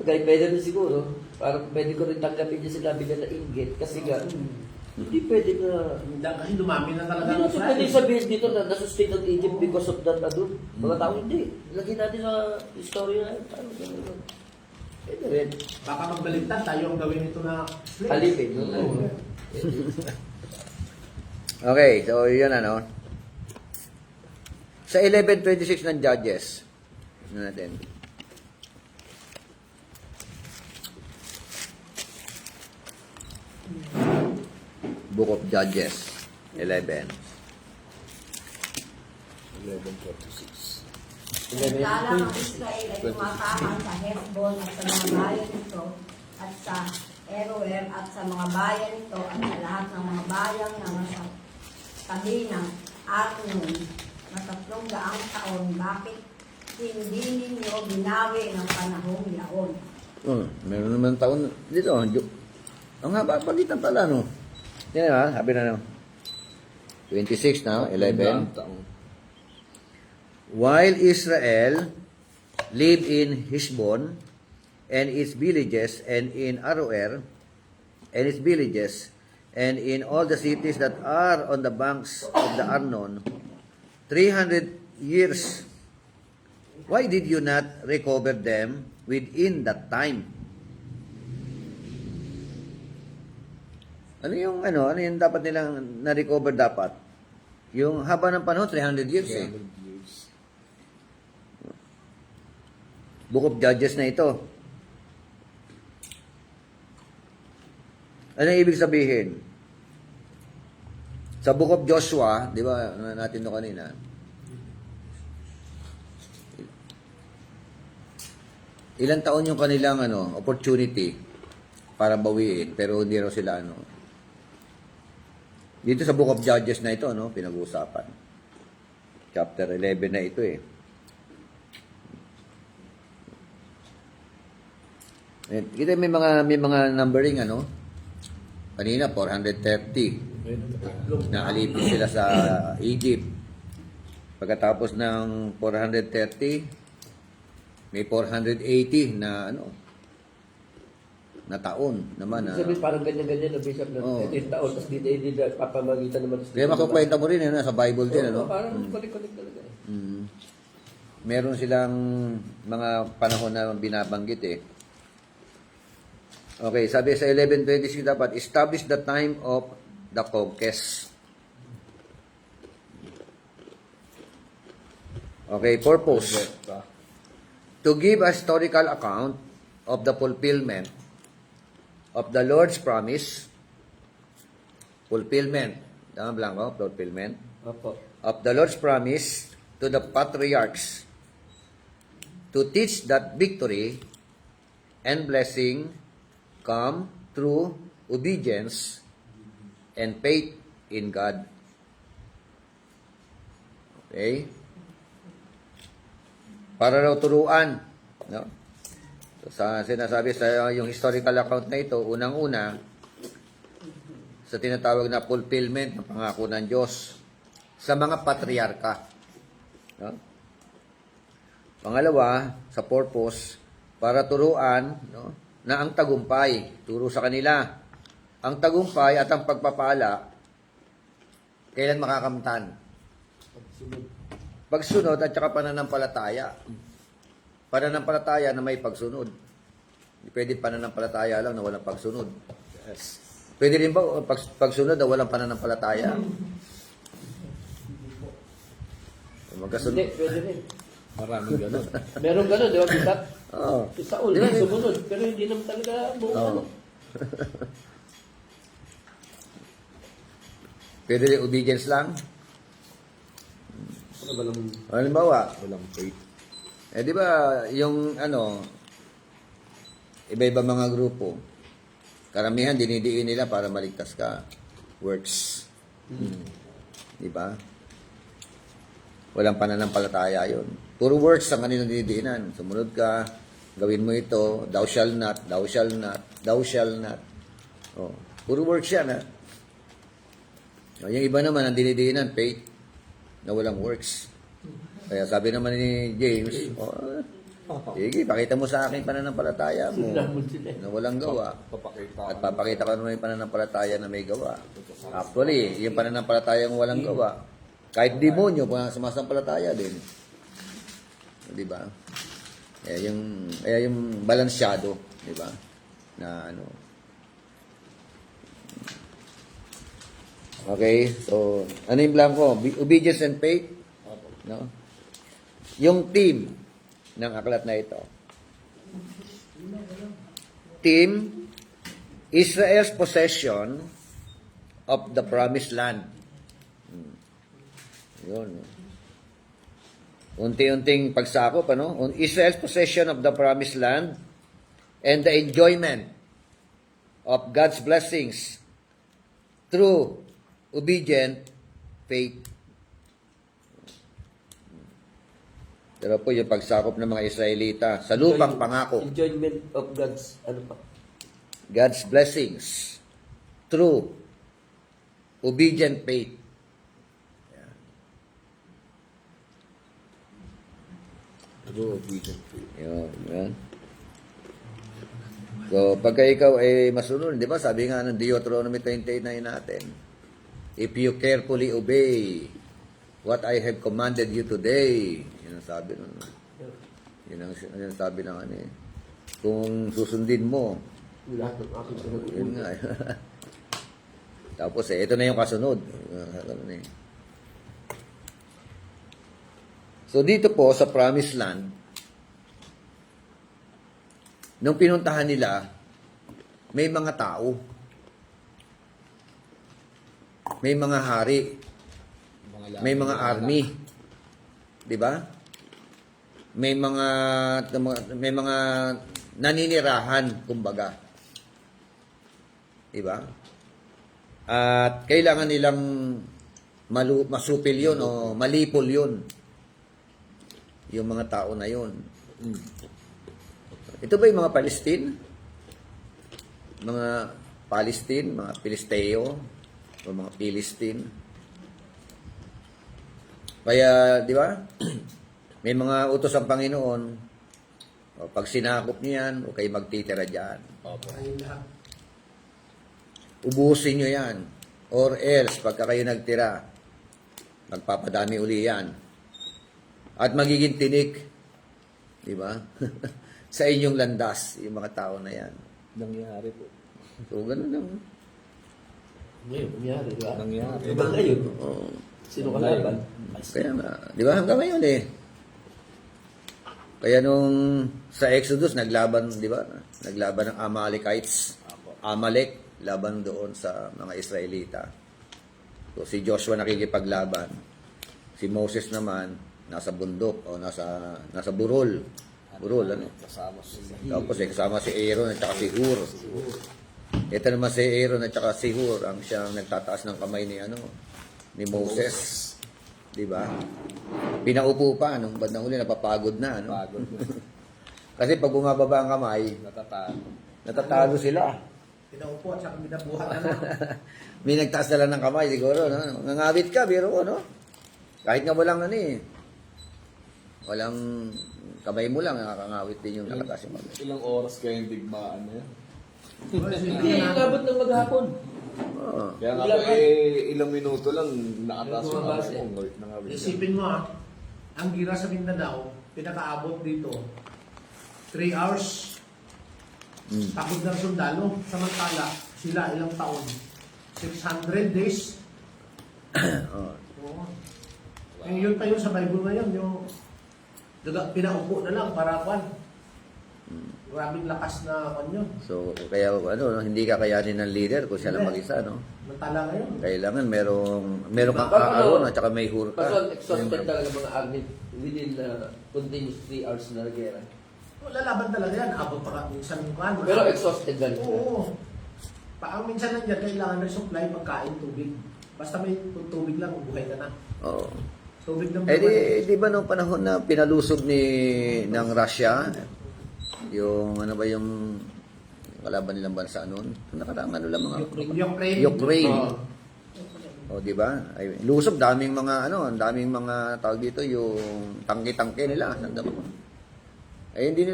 Kaya pwede rin siguro. Parang pwede ko rin tanggapin yung sinabi nila na inggit. Kasi nga, hindi pwede na... Kasi dumami na talaga Hindi ang natin pwede Israel. sabihin dito na nasustain ang Egypt because of that na doon. Mga tao hindi. Lagyan natin sa history na yun. Paano gano'n? Pwede rin. Baka magbaligtad tayo ang gawin ito na slave. Alipin. No? Okay, so yun ano. Sa 11:26 ng Judges, ano natin? Book of Judges, 11. 11:46. Samantalang ang Israel ay tumatahan sa Hezbon at sa mga bayan nito at sa Aroer at sa mga bayan nito at sa lahat ng mga bayan na nasa tabi ng Arnon na 300 taon. Bakit hindi ninyo binawi ng panahong yaon? Meron naman taon dito. Ang haba pagitan pala, no? Yan na, sabi na, no? 26 na, 11. While Israel lived in Heshbon and its villages, and in Aroer and its villages, and in all the cities that are on the banks of the Arnon, 300 years. Why did you not recover them within that time? Ano yung dapat nilang na-recover dapat? Yung haba ng panahon, 300 years eh. 300 years. Book of Judges na ito. Ano ibig sabihin? Sa Book of Joshua, di ba, natin ito kanina, ilang taon yung kanilang opportunity para bawiin, pero hindi raw sila Dito sa Book of Judges na ito, pinag-uusapan. Chapter 11 na ito eh. Kita may mga numbering Kanina, 430. Naalipin sila sa Egypt. Pagkatapos ng 430, may 480 na na taon naman. Sabi parang ganyan-ganyan na bishop na Oo. 10 taon, tapos hindi na papamagitan naman. Kaya makukwenta mo rin sa Bible din. Parang kulik-kulik talaga. Meron silang mga panahon na binabanggit eh. Okay, sabi sa 11:26 dapat, establish the time of the conquest. Okay, purpose. To give a historical account of the fulfillment of the Lord's promise. Fulfillment. Tama blanco? Fulfillment. Opo. Of the Lord's promise to the patriarchs to teach that victory and blessing come through obedience and faith in God. Okay? Para raw turuan, no? So, sinasabi sa yung historical account na ito, unang-una, sa tinatawag na fulfillment ng pangako ng Diyos sa mga patriarka. No? Pangalawa, sa purpose, para turuan na ang tagumpay, turo sa kanila, ang tagumpay at ang pagpapala, kailan makakamtan? Pagsunod at saka pananampalataya. Pananampalataya na may pagsunod. Hindi pwede pananampalataya lang na walang pagsunod. Yes. Pwede rin ba pagsunod na walang pananampalataya? Magkasunod. Hindi, pwede rin. Maraming ganun. Meron ganun, di ba, Bishop? Oo. Sa ulo, sumunod. Pero hindi naman talaga buong ano. Pwede rin obedience lang. Walang Halimbawa, faith. di ba yung iba-iba mga grupo, karamihan dinidiin nila para maligtas ka. Works. Di ba? Walang pananampalataya yun. Puro works ang kanilang dinidiinan. Sumunod ka, gawin mo ito, thou shall not, thou shall not, thou shall not. Oh, puro works yan, ha? Yung iba naman ang dinidiinan, faith, na walang works. Kaya sabi naman ni James, sige, pakita mo sa akin pananampalataya mo na walang gawa. At papakita ko naman yung pananampalataya na may gawa. Actually, yung pananampalataya mo walang gawa, kahit demonyo, sumasampalataya din. Di ba? Kaya yung balansyado, di ba? Na Okay, so ano yung blanco? Obedience and faith, no? Yung team ng aklat na ito. Team, Israel's possession of the promised land. Yun. Unti-unting pagsakop, Israel's possession of the promised land and the enjoyment of God's blessings through obedient faith. Pero po yung pagsakop ng mga Israelita sa lupang pangako. Enjoyment of God's, God's blessings through obedient faith. True obedience. Yan. So, pagka ikaw ay masunod, di ba? Sabi nga ng Deuteronomy 29 natin, if you carefully obey what I have commanded you today, yun ang sabi nun. Yun ang sabi ng kung susundin mo, lahat ng aking yun pinag-uuna. nga. Tapos ito na yung kasunod. So dito po sa Promised Land, nung pinuntahan nila, may mga tao. May mga hari. May mga army. 'Di ba? May mga naninirahan, kumbaga. 'Di ba? At kailangan nilang masupil 'yon o malipol 'yon. Yung mga tao na 'yon. Ito ba yung mga Palestine? Mga Palestine, mga Pilisteo, o mga Philistine. Kaya, di ba? May mga utos ang Panginoon, o pag sinakop niyan, o kayo magtitira dyan. Ayun lahat. Ubusin nyo yan. Or else, pagka kayo nagtira, magpapadami uli yan. At magiging tinik, di ba? Sa inyong landas, yung mga tao na yan. Nangyari po. So, ganun lang. Ngayon, nangyari, di ba? Nangyari. Diba ngayon? Oo. Sino kalaban? Kaya nga, di ba hanggang ngayon eh. Kaya nung sa Exodus, naglaban, di ba? Naglaban ng Amalekites. Amalek, laban doon sa mga Israelita. So, si Joshua nakikipaglaban. Si Moses naman, nasa bundok o nasa burol. Burol, ano? Kasama sila. Tapos kasama si Aaron at saka si Hur. Ito naman si Aaron at saka si Hur ang siyang nagtataas ng kamay ni Moses. Di ba? Pinaupo pa nung bandang huli, napapagod na. Ano? Pagod. Kasi pag bumababa ang kamay, natatalo sila. Pinaupo at saka binabuhat na lang. May nagtaas na lang ng kamay siguro. No? Nangawit ka, biro ko, no? Kahit nga walang walang kamay mo lang, nakakangawit din yung nakataas yung kamay. Ilang oras kayo yung digmaan na yan? Hindi, inabot ng maghapon. Oo. Kaya nga po, ilang minuto lang nakataas yung Bumabas kamay ko. Nangawit. Isipin mo ang gira sa Mindanao, pinakaabot dito, 3 hours, takot ng sundalo. Samantala, sila ilang taon? 600 days. Oo. Oo. Yun pa yun sa Bible ngayon, yung pinaupo na lang para kwan. Maraming lakas na kwan yun. So, kaya hindi kakayanin ng leader kung siya lang mag-isa, no? Mantala ngayon. Kailangan merong kang Aaron at saka may Hur ka. Pasal, exhausted talaga mga army within continuous 3 hours na gera. Lalaban talaga yan. Abot pa minsan kwan. Pero exhausted lang sila. Oo. Ang minsan lang yan, kailangan ng supply, pagkain, tubig. Basta may tubig lang, buhay ka na. Oo. Tubig ng Di ba nung panahon na pinalusob ng Russia, yung yung kalaban nilang bansa noon, nakaraang lang mga Ukraine. O di ba? Ay lusob, daming mga daming mga tawag dito yung tangke-tangke nila, nandun. Ay hindi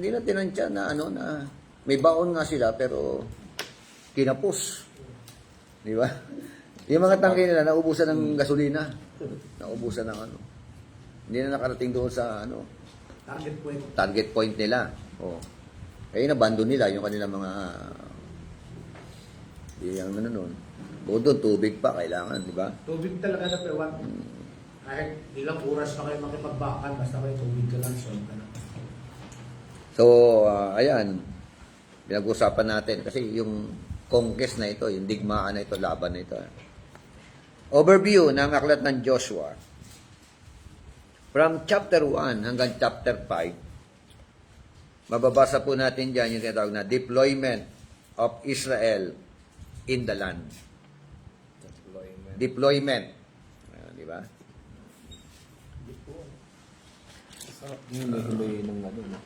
na tinansya na na may baon nga sila pero kinapos. Di ba? Yung mga tangke nila naubusan ng gasolina, naubusan ng hindi na nakarating doon sa target point nila. Oh. Kaya nabandon nila yung kanilang mga yung noon. Doon tubig pa kailangan, di ba? Tubig talaga na pewan. Kahit ilang oras pa kayo makipagbakan, basta may tubig ka lang, solve ka na. So, ayan. Pinag-usapan natin kasi yung conquest na ito, yung digmaan na ito, laban na ito. Overview ng aklat ng Joshua. From chapter 1 hanggang chapter 5, mababasa po natin dyan yung tinatawag na deployment of Israel in the land. Deployment. Di ba? Hilo-hilo ng no?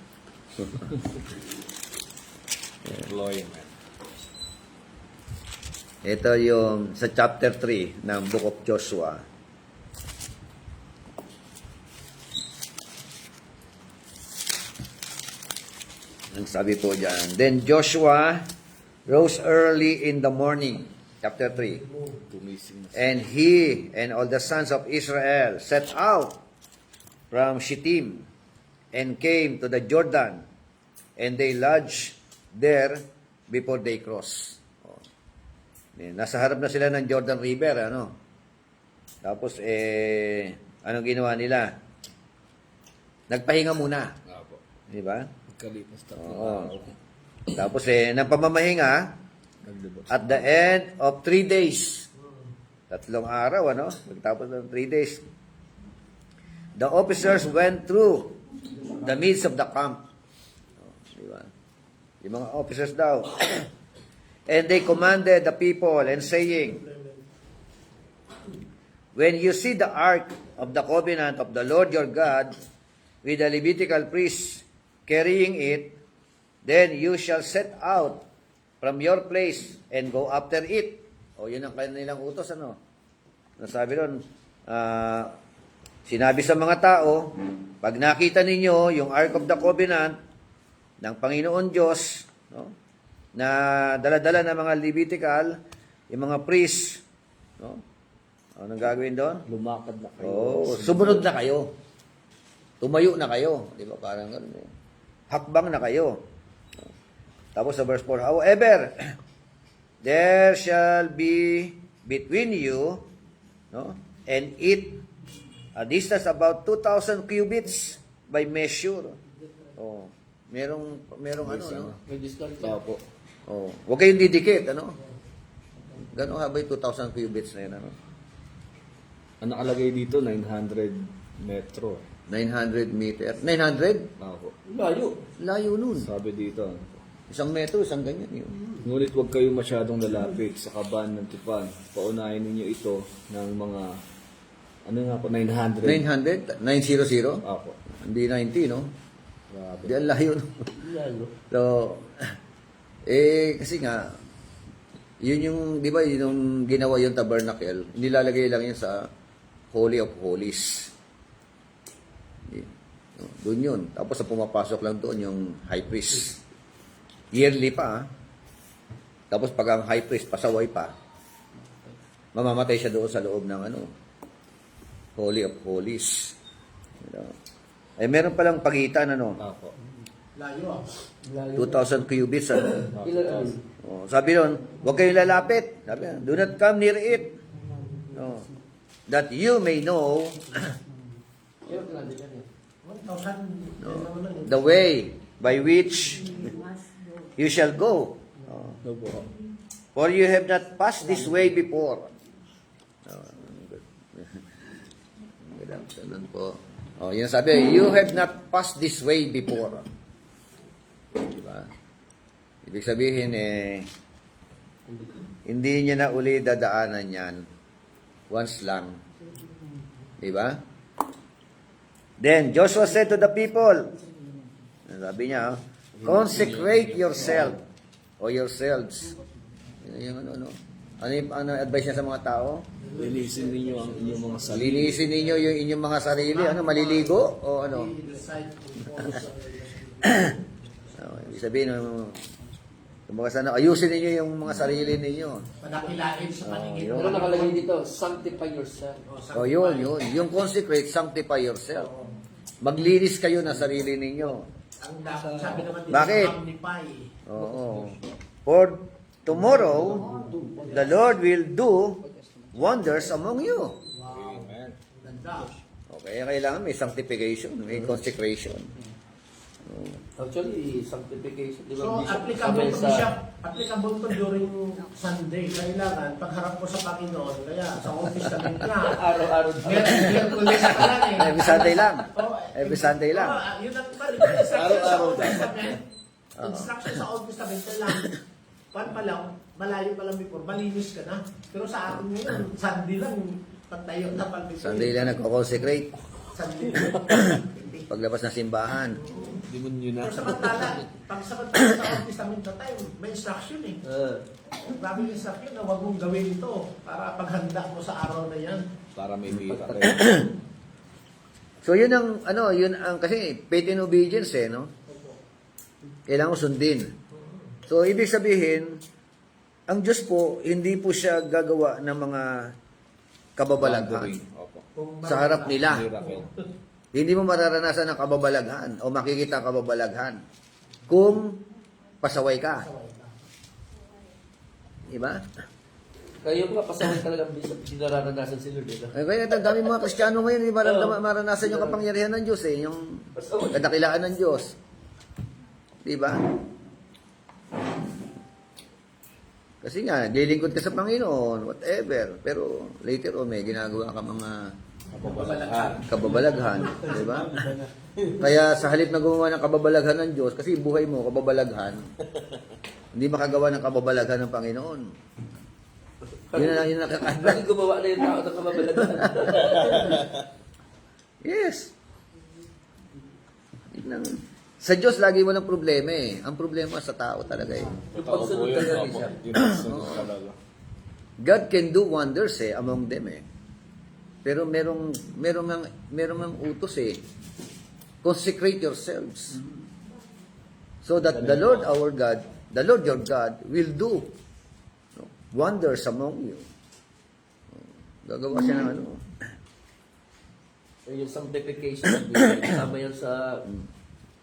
Deployment. Ito yung sa chapter 3 ng Book of Joshua. Ang sabi po dyan, then Joshua rose early in the morning, chapter 3, Tumising na. and he and all the sons of Israel set out from Shittim and came to the Jordan, and they lodged there before they cross. Oh. Nasa harap na sila ng Jordan River, Tapos, anong ginawa nila? Nagpahinga muna. Di ba? Kalipas Oo. Tapos, nang pamamahinga, at the end of 3 days, 3 araw, Magtapos ng 3 days, the officers went through the midst of the camp. Di ba? Yung mga officers daw. And they commanded the people and saying, when you see the ark of the covenant of the Lord your God with the Levitical priests carrying it, then you shall set out from your place and go after it. O, yun ang kanilang utos, ano? Nasabi ron, sinabi sa mga tao, pag nakita ninyo yung Ark of the Covenant ng Panginoon Diyos, no, na dala-dala ng mga Levitical, yung mga priests, no, anong gagawin doon? Lumakad na kayo. Oo, sumunod na kayo. Tumayo na kayo. Di ba? Parang ganun eh. Hakbang na kayo. Tapos sa verse 4, however, there shall be between you, no, and it a distance about 2,000 cubits by measure. Oh, merong ano, no? May discount ka. Opo. Oh, huwag kayong didikit, ano? Gano'ng haba yung 2,000 cubits na yun, ano? Ang nakalagay dito, 900 metro. 900 meter. 900? Opo. Layo. Layo nun. Sabi dito. 1 metro, isang ganyan yun. Ngunit huwag kayo masyadong lalapit sa kaban ng tipan. Paunahin ninyo ito ng mga, ano nga po, 900. 900? 900? Opo. Hindi 90, no? Grabe. Hindi, ang layo, no? Layo. So, kasi nga, yun yung, di ba, yun yung ginawa yung tabernacle, nilalagay lang yun sa Holy of Holies. Doon yun. Tapos sa pumapasok lang doon yung high priest. Yearly pa, ah. Tapos pag ang high priest pasaway pa, mamamatay siya doon sa loob ng ano, Holy of Holies. Eh, meron palang pagitan, ano, Opo. Layo ah. 2,000 cubits, ano. Ilan ano? Oh, sabi nun, huwag kayong lalapit. Sabi, do not come near it. No. That you may know Ilan ka natin yan eh. 1,000. the way by which Must go. you shall go. Oh. Opo. For you have not passed this way before. Oh, good. Good afternoon po. Oh, yun sabi, you have not passed this way before. Diba? Ibig sabihin hindi niya na uli dadaanan yan. Once lang. Diba? Then Joshua said to the people, sabi niya, consecrate yourself o yourselves. Yung ano advice niya sa mga tao? Linisin ninyo ang inyong mga sarili. Linisin ninyo yung inyong mga sarili. Ano, maliligo? O ano? Ibig sabihin, ayusin ninyo yung mga sarili ninyo. Padakilain sa paningin. Pero nakalagay dito, sanctify yourself. O yun. Yung consecrate, sanctify yourself. Maglinis kayo na sarili ninyo. Ang sabi naman dito, Bakit? magnify. Oo. For tomorrow, the Lord will do wonders among you. Wow. Ganda. Okay, kailangan may sanctification, may consecration. Actually, sanctification. Di ba? So, Bishop, applicable sabi to siya. Applicable to during Sunday. Kailangan, pagharap mo sa Panginoon, kaya sa Old Testament na, Araw-araw. Miyerkules ka lang eh. Every Sunday lang. Oh, Every Sunday lang. Yun ang instruction sa Araw-araw Old Testament. Instruction sa Old Testament, kailangan, pa lang, malayo pa lang before, malinis ka na. Pero sa akin ngayon, Sunday lang, pagtayo na palpito. Sunday lang nagko-consecrate. Sunday. Paglabas ng simbahan. Demonyo na. Pero samantala, pag samantala sa Old Testament na time, may instruction eh. Maraming instruction na huwag mong gawin ito para paghanda mo sa araw na yan. Para may mira kayo. So yun ang kasi faith and obedience no? Kailangan mo sundin. So ibig sabihin, ang Diyos po, hindi po siya gagawa ng mga kababalaghan Opo. sa harap nila. Miracle. Hindi mo mararanasan ang kababalaghan o makikita ang kababalaghan kung pasaway ka. Diba? Kayo mga pasaway talaga, Bishop, hindi nararanasan si Lord. Ay, kaya ang dami mga Kristiyano ngayon, hindi maranasan yung kapangyarihan ng Diyos yung kadakilaan ng Diyos. Diba? Kasi nga, lilingkod ka sa Panginoon, whatever. Pero later on, may ginagawa ka mga kababalaghan. Diba? Kaya sa halip na gumawa ng kababalaghan ng Diyos, kasi buhay mo, kababalaghan, hindi makagawa ng kababalaghan ng Panginoon. Yun na nakakaano. Bakit gumawa na yung tao ng kamabalagan? Yes. Sa Diyos, lagi walang problema eh. Ang problema sa tao talaga eh. Yung Tao po pagsunod yun, talaga, opo. Bishop. Yung pagsunod talaga. God can do wonders eh, among them eh. Pero merong ang utos eh. Consecrate yourselves. So that the Lord our God, the Lord your God will do wonders among you. Gagawa siya ng ano. Yung sanctification, kasama yan sa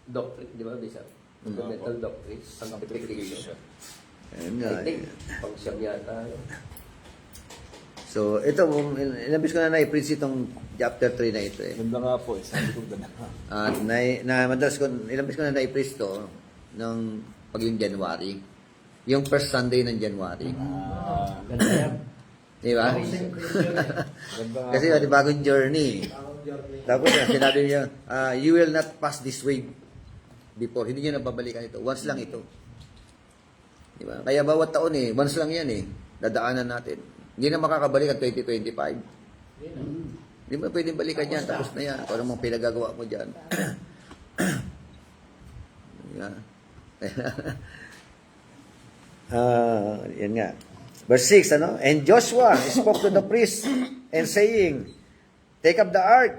doctrine, di ba, Bishop? Fundamental doctrine, sanctification. Ayun nga. I think, pang-siyam yata. So, ito, inabis ko na na-preach itong chapter 3 na ito eh. Ganda nga po eh. Sabi ko ganda. At madalas ko, inabis ko na na-preach to ng paging January. Yung first Sunday ng January. Ganda yan. Di ba? Ganda nga Kasi po. di bagong journey. Tapos sinabi niya, you will not pass this way before. Hindi niya nababalikan ito. Once lang ito. Di ba? Kaya bawat taon eh, once lang yan eh. Dadaanan natin. Hindi na makakabalik ang 2025. Hindi mo pwedeng balikan yan. Tapos na yan. Kung ano mong pinagagawa mo dyan. Yan. Yan nga. Verse 6, ano? And Joshua spoke to the priests and saying, take up the ark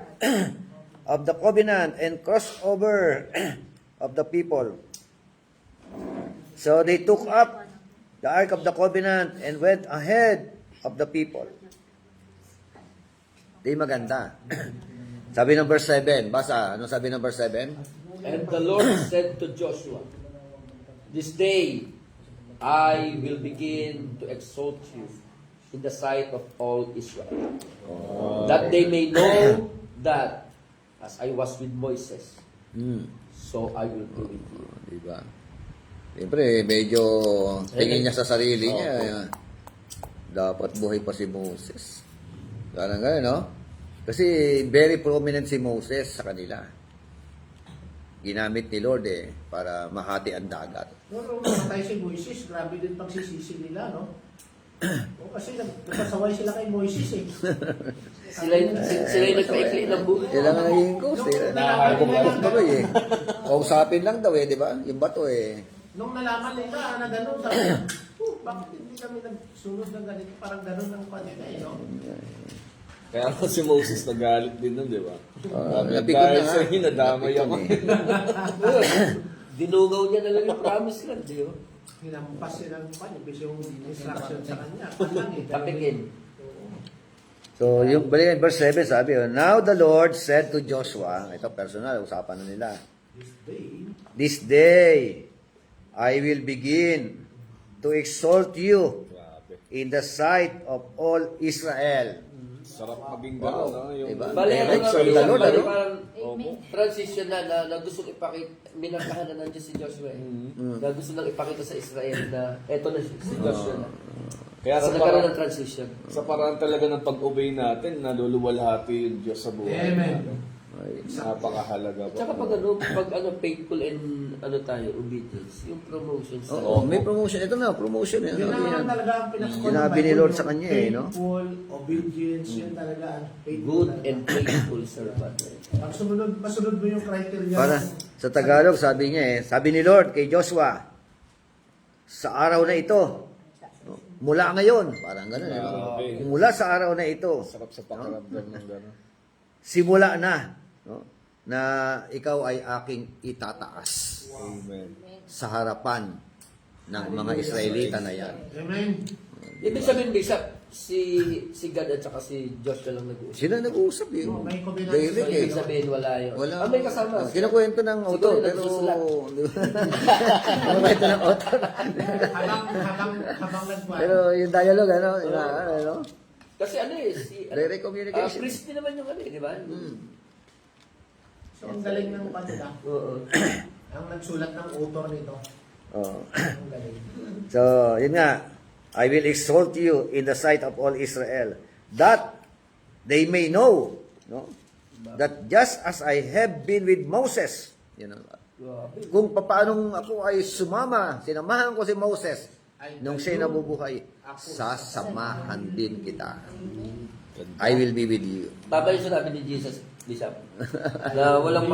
of the covenant and cross over of the people. So they took up the ark of the covenant and went ahead of the people. Di maganda. Sabi ng verse 7, basa, ano sabi ng verse 7? And the Lord said to Joshua, this day I will begin to exalt you in the sight of all Israel, that they may know that as I was with Moses, so I will be with you. Di ba? Siyempre, medyo tingin niya sa sarili niya. Dapat buhay pa si Moses. Parang gano'n, no? Kasi very prominent si Moses sa kanila. Ginamit ni Lord eh, para mahati ang dagat. Nung namatay si Moises, grabe din pagsisisi nila, no? O, kasi nagpasaway sila kay Moises eh. Sila yung nagpaikli ng buhay. Sila nga naging ghost eh. Nakakagumagos ba eh. Kausapin lang daw eh, di ba? Yung bato eh. Nung nalaman nila na gano'n, sabi, bakit hindi kami nagsunod ng ganito? Parang gano'n ang kanila eh, no? Kaya ako si Moses nagalit din nun, di ba? napikon Dahil na sa nga. hinadamay ako. Dinungaw niya na lang yung promise land, di ba? Hinampas sila ng kanya, kasi yung instruction sa kanya. Palang eh. Tapikin. So, yung balik verse 7 sabi, now the Lord said to Joshua, ito personal, usapan na nila. This day, I will begin to exalt you Grabe. in the sight of all Israel. Sarap maging gano'n, no? Yung Diba? Bali, ano Direct nga, from the Lord, ano? parang transition na gusto ipakita, minantahan na nandiyan si Joshua eh. Na gusto nang ipakita sa Israel na eto na si Joshua na. Kaya So sa nagkaroon paraan, ng transition. sa paraan talaga ng pag-obey natin, naluluwalhati yung Diyos sa buhay. Amen. Ay, Napakahalaga po. Tsaka pag faithful and tayo, obedience, yung promotions. Oo, may promotion. Ito na, promotion. Yan, Yun sabi naman yan. talaga ang pinakakulang Sinabi ni Lord sa kanya eh, no? Faithful, obedience, yun talaga ang faithful. Good talaga. and faithful servant. Pag masunod mo yung criteria. Para sa Tagalog, sabi niya eh, sabi ni Lord kay Joshua, sa araw na ito, no, mula ngayon, parang gano'n, eh, no? Grabe. Mula sa araw na ito, Sarap sa pakiramdam ng gano'n. simula na, no, na ikaw ay aking itataas Amen. sa harapan ng mga Israelita na yan. Amen. Ibig sabihin, Bishop, si God at saka si Joshua lang nag-uusap. Sila nag-uusap yun. May covenant So, Direct eh. ibig sabihin, wala yun. Wala. May kasama. Kinukwento ng Siguro author, pero... nagsusulat. Kinukwento ng author. habang nagwan. Pero yung dialogue, ano, ano, Kasi ano eh, si... direct communication. priest din naman yung ano eh, di ba? So, ang galing ng kanila. Oo. Ang nagsulat ng author nito. Oh. Ang galing. So, yun nga, I will exalt you in the sight of all Israel, that they may know, no, that just as I have been with Moses, you know, kung paanong ako ay sumama, sinamahan ko si Moses, nung siya'y nabubuhay, sasamahan din kita. I will be with you. Baba yung sinabi ni Jesus, Bishop, na walang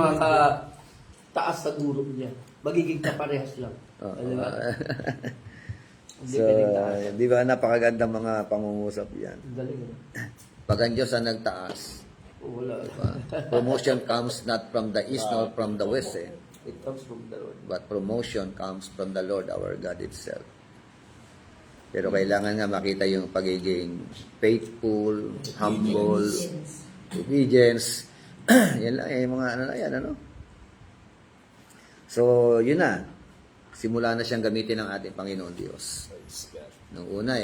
taas sa guro niya. Magiging kaparehas lang. Oo. Di ba? Hindi So, pwedeng taas. di ba napakaganda mga pangungusap yan. Ang galing. Pag ang Diyos ang nagtaas, Wala. promotion comes not from the east nor from the west, eh. It comes from the Lord. But promotion comes from the Lord our God itself. Pero kailangan nga makita yung pagiging faithful, humble, obedience. Yan lang, yung mga ano na yan, ano? So, yun na. Simula na siyang gamitin ng ating Panginoon Diyos. Praise God. Nung una,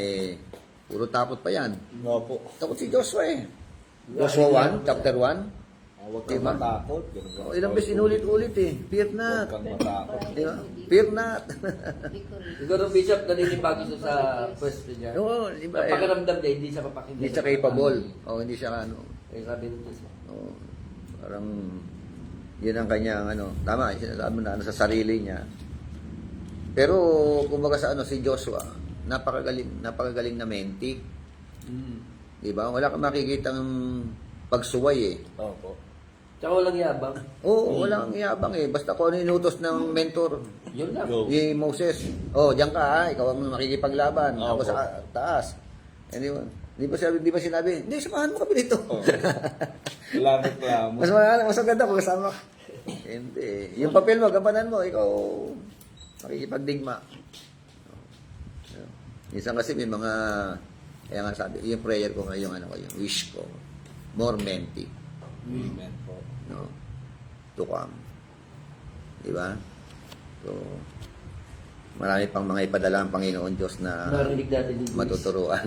puro takot pa yan. No po. Takot si Joshua, Joshua 1, chapter 1. Huwag kang Diba? matakot. Ilang beses inulit-ulit, Fear Huwag not. kang matakot. Diba? Fear not. Siguro, Bishop, naninibago siya sa pwesto niya. Oo, di ba? Ang pakiramdam niya, hindi siya papakinggan. Hindi siya capable. O, hindi siya ano. Eh, sabi nito siya. Oh, parang yun ang kanyang ano, tama, sinasabi mo na ano sa sarili niya. Pero kumbaga sa ano si Joshua, napakagaling na menti. Di ba? Wala kang makikitang pagsuway Opo. Tsaka walang yabang. Oo, walang yabang Basta kung ano inutos ng mentor Yun lang. Go. ni Moses. Oh, diyan ka ikaw ang makikipaglaban. Ako Opo. sa taas. Di ba sinabi, hindi, samahan mo kami dito. Oh. Lamit lang mo. Mas maganda kung kasama ka. Hindi. Yung papel mo, gampanan mo, ikaw makikipagdigma. Minsan kasi may mga, kaya nga sabi, yung prayer ko ngayon, yung wish ko, more menti, Amen po. no, to come. Di ba? So, marami pang mga ipadala ang Panginoon Diyos na Narinig natin yung Luis. matuturuan.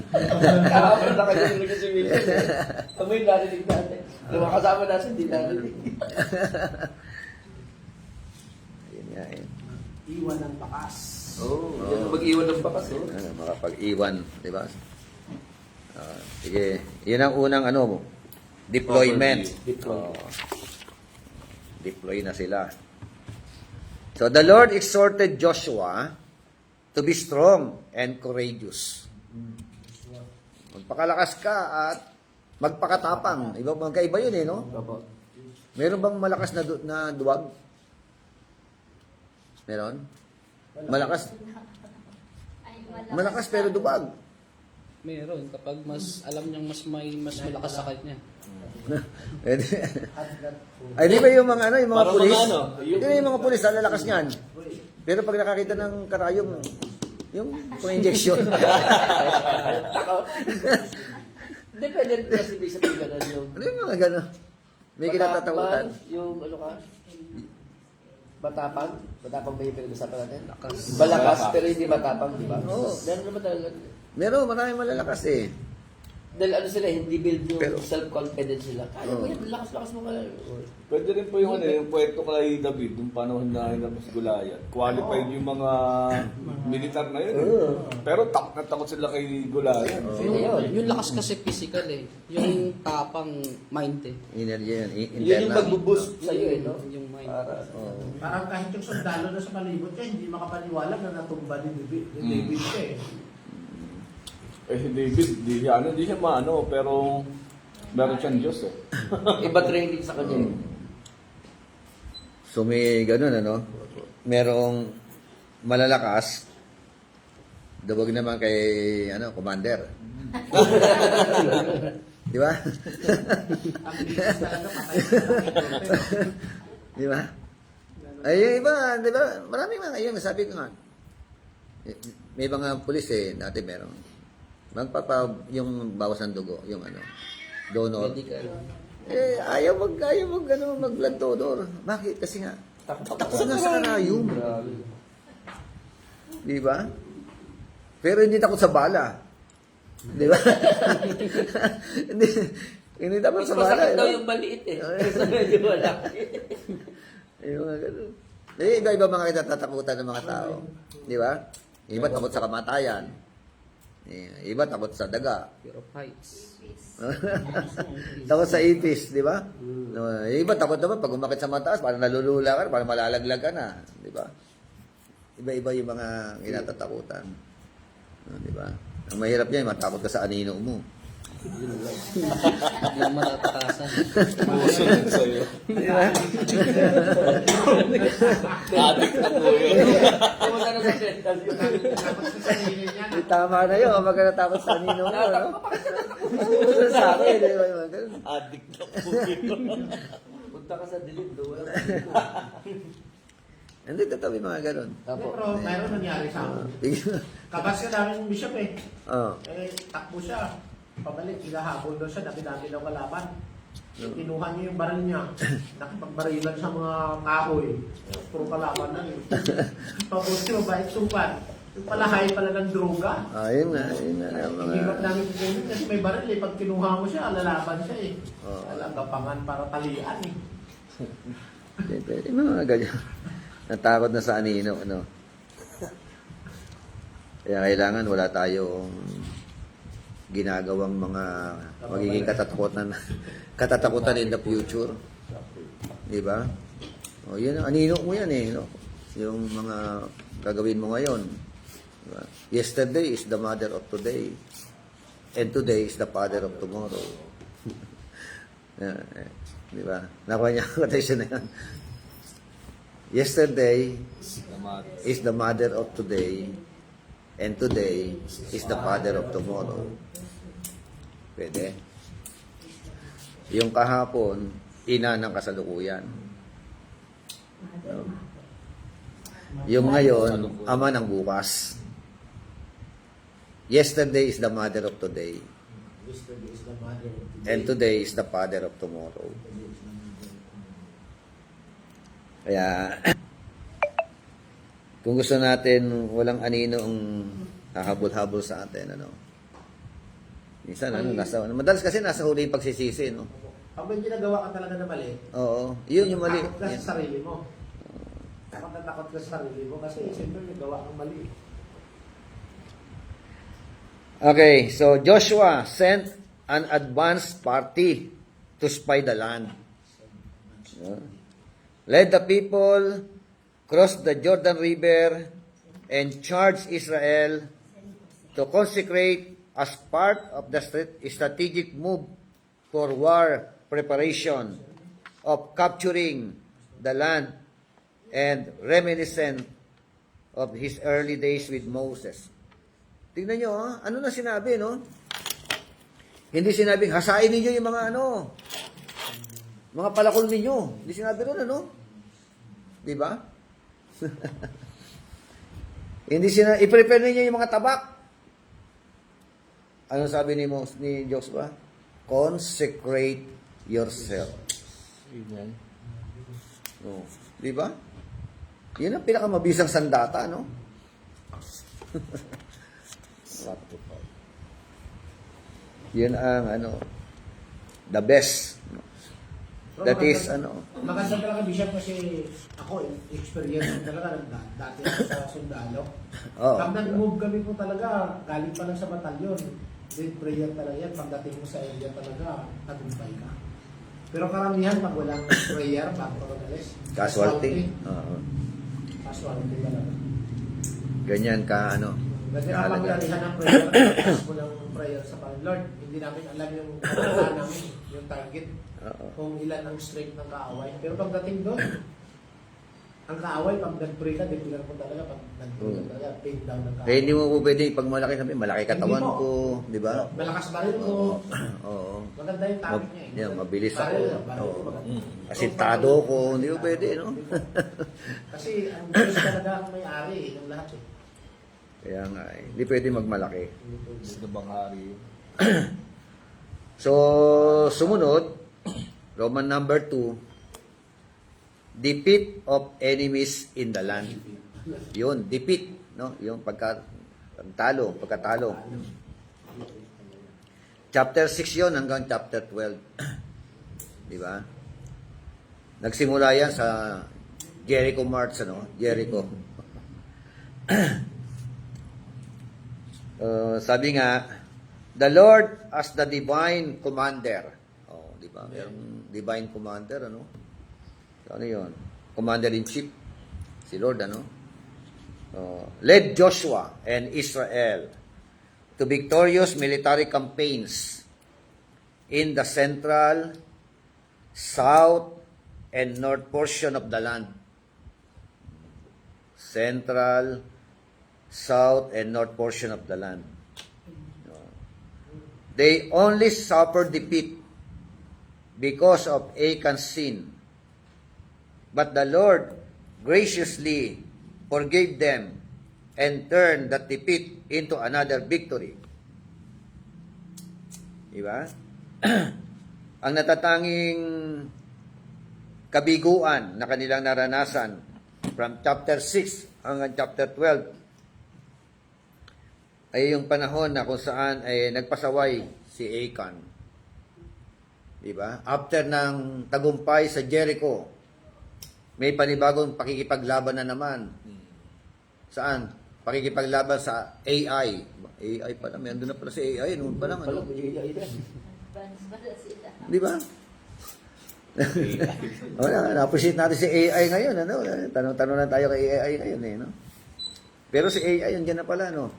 Kahapon na kayo narinig si Wilson. Amoy narinig natin. Yung mga kasama natin, hindi narinig. Yun nga Iwan ng bakas. Oo. Yan ang mag-iwan ng bakas. Oh. Makapag-iwan, di ba? Sige, yun ang unang deployment. Deploy. Deploy na sila. So the Lord exhorted Joshua to be strong and courageous. Magpakalakas ka at magpakatapang. Magkaiba yun no? Opo. Meron bang malakas na duwag? Meron? Malakas? Malakas pero duwag. Meron, kapag mas alam niyang mas malakas sa kanya. Ay, di ba yung mga yung mga Parang pulis? mga ano, Di ba yung mga pulis, lalakas niyan. Pero pag nakakita ng karayom, yung pang-injection. Depende rin kasi may sabihin ganun yung... Ano yung mga gano'n? May kinatatakutan. Yung ano ka? Matapang? Matapang ba yung pinag-usapan natin? Lakas. Malakas pero hindi matapang, di ba? Oo. Meron naman talaga. Meron, maraming malalakas Dahil ano sila, hindi build yung Pero- self-confidence sila. Kaya mo yan, lakas-lakas mo ka lang. Pwede rin po yung yung kwento kay David, yung panahon na hinabas Goliath. Qualified yung mga militar na yun. Pero takot na takot sila kay Goliath. Yung lakas kasi physical Yung tapang mind Energy yun, Yun yung internal. mag-boost sa'yo no? Yung mind. Para, Parang kahit yung sundalo na sa palibot niya, hindi makapaniwala na natumba ni David siya Si David, di siya maano, pero meron siyang Diyos iba training sa kanya. So may gano'n, merong malalakas, dabag naman kay, commander. Di ba? Ang bilis talaga, patay Di ba? Ay, yung iba, di ba? Maraming mga, yung sabi ko nga, may mga pulis dati meron. Yung bawas ng dugo, yung donor. Medical. Ayaw mag-blood donor. Bakit? Kasi nga, takot na sa karayom. Grabe. Di ba? Pero hindi takot sa bala. Di ba? hindi takot Mas sa bala. masakit daw yung maliit Kaysa medyo malaki. Yung mga ganun. Iba-iba mga kinatatakutan ng mga tao. Di ba? Iba takot sa kamatayan. Iba takot sa daga. Fear of heights. Takot sa ipis, di ba? Iba takot naman pag umakit sa mataas, parang nalulula ka, parang malalaglag ka na, di ba? Iba-iba yung mga kinatatakutan. Di ba? Ang mahirap niya, matakot ka sa anino mo. Hindi lang matatakasan. Puso din sa'yo. Adik na po yun. Pumunta na sa mental yun. Tapos sa sarili niya, Tama na yun, kapag natapos sa nino mo, no? Sa akin, di ba? Yung ganun. Adik na po yun. Punta ka sa dilim, do. Wala Hindi, totoo yung mga ganun. pero mayroon nangyari sa akin. Kabas ka namin yung bishop eh. Oo. Takbo siya. Pabalik, ilahabol daw siya, dami-dami daw kalaban. Kinuha niya yung baril niya. Nakipagbarilan sa mga kahoy. Puro kalaban na yun. Tapos yung mabait supan. Yung palahay pala ng droga. Yun nga, yun nga. Hirap namin kukunin kasi may baril eh. Pag kinuha mo siya, lalaban siya eh. Oo. Alam, gapangan para talian eh. Pwede mga ganyan. Natakot na sa anino, ano? Kaya kailangan wala tayong ginagawang mga magiging katatakutan in the future. Di ba? O, yun, anino mo yan eh, no? Yung mga gagawin mo ngayon. Diba? Yesterday is the mother of today. And today is the father of tomorrow. Di ba? Nakuha niya ang quotation na yan. Yesterday is the mother of today, and today is the father of tomorrow. Pwede. Yung kahapon, ina ng kasalukuyan. Yung ngayon, ama ng bukas. Yesterday is the mother of today, Yesterday is the mother of today. and today is the father of tomorrow. Kaya, kung gusto natin walang anino ang hahabol-habol sa atin, ano? Minsan, madalas kasi nasa huli yung pagsisisi, no? Pag may ginagawa ka talaga na mali, Oo, yun yung mali. takot ka Yan. sa sarili mo. Takot ka sa sarili mo kasi siyempre may gawa kang mali. Okay, so Joshua sent an advance party to spy the land. Led the people, cross the Jordan River, and charged Israel to consecrate as part of the strategic move for war preparation of capturing the land and reminiscent of his early days with Moses. Tingnan nyo, ano na sinabi, no? Hindi sinabing, hasain ninyo yung mga mga palakol ninyo. Hindi sinabi ron, ano? Di ba? Hindi i-prepare ninyo yung mga tabak. Ano sabi ni Joshua? Consecrate yourself. Amen. No. Di ba? Yun ang pinakamabisang sandata, no? Yun ang the best. That is Maganda talaga Bishop kasi ako experience ko talaga dati ako sa sundalo. Oo. Pag nag-move kami po talaga, galing pa lang sa batalyon. Then prayer talaga yan. Pagdating mo sa area talaga, tagumpay ka. Pero karamihan pag walang prayer, bago ka mag-alis. Casualty. Oo. Casualty talaga. Ganyan ka, Kasi ang pangyarihan ng prayer, tapos mo ng prayer sa Lord, hindi namin alam yung kapalaan namin, yung target, kung ilan ang strength ng kaaway. Pero pagdating doon, ang kaaway, pag nag-pray ka, declare mo talaga, pag nag-pray ka talaga, paid down ng kaaway. Kaya hindi mo po pwede pag malaki katawan Hindi po. ko, di ba? Malakas baril ko. Oo. Maganda yung topic niya eh. Yeah, mabilis ako. Baril ko Oo. maganda. Asintado ko, hindi mo pwede, no? Kasi ang Diyos talaga ang may-ari ng lahat eh. Kaya nga, hindi pwede magmalaki. Sa Banghari. So, sumunod, Roman number 2, defeat of enemies in the land. Yun, defeat, no? Yung pagkatalo. Chapter 6 yun hanggang chapter 12. Di ba? Nagsimula yan sa Jericho March, Jericho. Sabi nga, the Lord as the divine commander. Oh, di ba? Merong divine commander, ano? So, ano yun? Commander-in-chief. Si Lord, led Joshua and Israel to victorious military campaigns in the central, south, and north portion of the land. Central, south, and north portion of the land. They only suffered defeat because of Achan's sin. But the Lord graciously forgave them and turned that defeat into another victory. Diba? Ang natatanging kabiguan na kanilang naranasan from chapter 6 hanggang chapter 12 ay yung panahon na kung saan ay nagpasaway si Achan. Diba? After ng tagumpay sa Jericho, may panibagong pakikipaglaban na naman. Saan? Pakikipaglaban sa AI. AI pala, may andun na pala si AI. Noon pa lang. Ano? Di ba? Na-appreciate natin si AI ngayon. Ano? Tanong-tanong na tayo kay AI ngayon. No? Pero si AI, andyan na pala. No?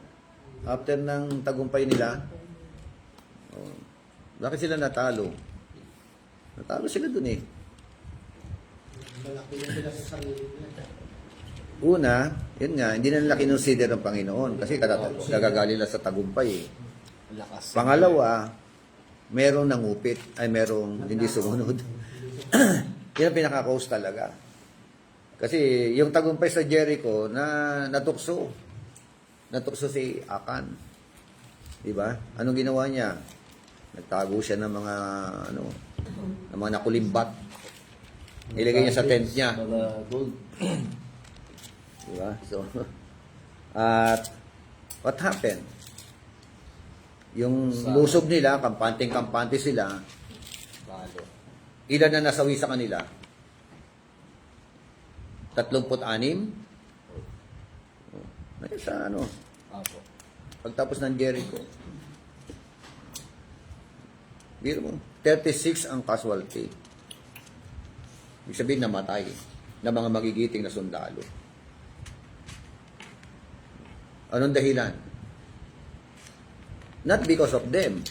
After ng tagumpay nila, bakit sila natalo? Natalo sila dun eh. Malaki na sila sa sarili nila. Una, yun nga, hindi na nila kinonsider ng Panginoon kasi nagagaling lang sa tagumpay eh. Pangalawa, merong nangupit, ay merong hindi sumunod. Yan ang pinaka-cause talaga. Kasi yung tagumpay sa Jericho na natukso. Natukso si Achan. Diba? Anong ginawa niya? Nagtago siya ng mga ng mga nakulimbat. Nilagay niya sa tent niya. Mga gold. Diba? So, at what happened? Yung lusob nila, kampante sila, ilan na nasawi sa kanila? 36? Ngayon sa pagtapos ng Jericho. Biro mo, 36 ang casualty. Ibig sabihin namatay na mga magigiting na sundalo. Anong dahilan? Not because of them,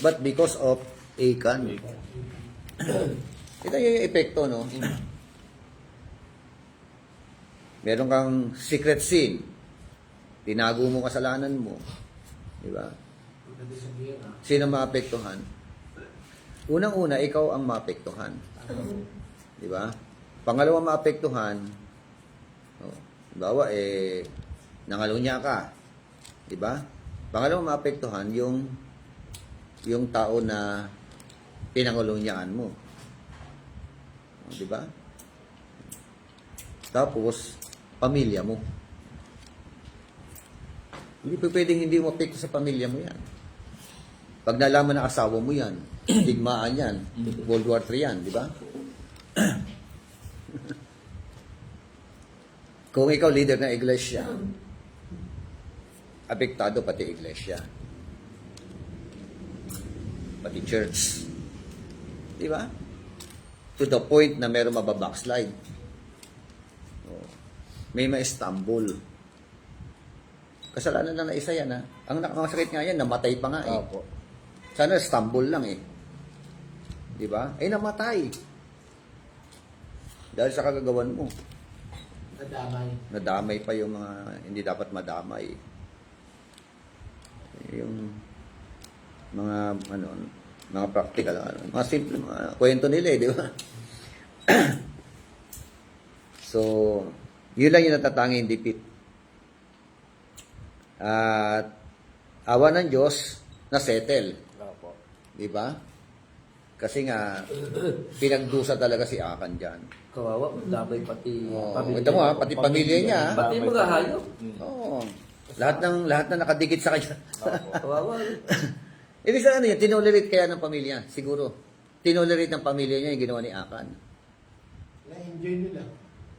but because of Achan. Ito yung epekto, no? Meron kang secret sin. Tinago mo kasalanan mo. Di ba? Sino maapektuhan? Unang-una, ikaw ang maapektuhan. Di ba? Pangalawa maapektuhan, bawa nangalunya ka. Di ba? Pangalawa maapektuhan yung tao na pinangalunyaan mo. Di ba? Tapos pamilya mo. Hindi pa pwedeng hindi mo apekto sa pamilya mo yan. Pag nalaman na asawa mo yan, digmaan yan, World War III yan, di ba? Kung ikaw leader ng iglesia, apektado pati iglesia. Pati church. Di ba? To the point na meron mababackslide. May ma-stumble. Kasalanan lang na isa yan, ha? Ang nakakasakit nga yan, namatay pa nga eh. Opo. Sana stumble lang eh. Di ba? Ay, namatay. Dahil sa kagagawan mo. Nadamay. Nadamay pa yung mga hindi dapat madamay. Yung mga mga practical, mga simple mga kwento nila eh, di ba? So, yun lang yung natatanging defeat. At awa ng Diyos na settle, Opo. di ba? Kasi nga pinagdusa talaga si Achan diyan. Kawawa, damay pati pamilya. Ito mo ha, pati pamilya niya. Ha? Pati mga hayop. Oo. Lahat na nakadikit sa kanya. Kawawa. Ibig sabihin ano yun, tinolerate kaya ng pamilya, siguro. Tinolerate ng pamilya niya yung ginawa ni Achan. Na-enjoy nila.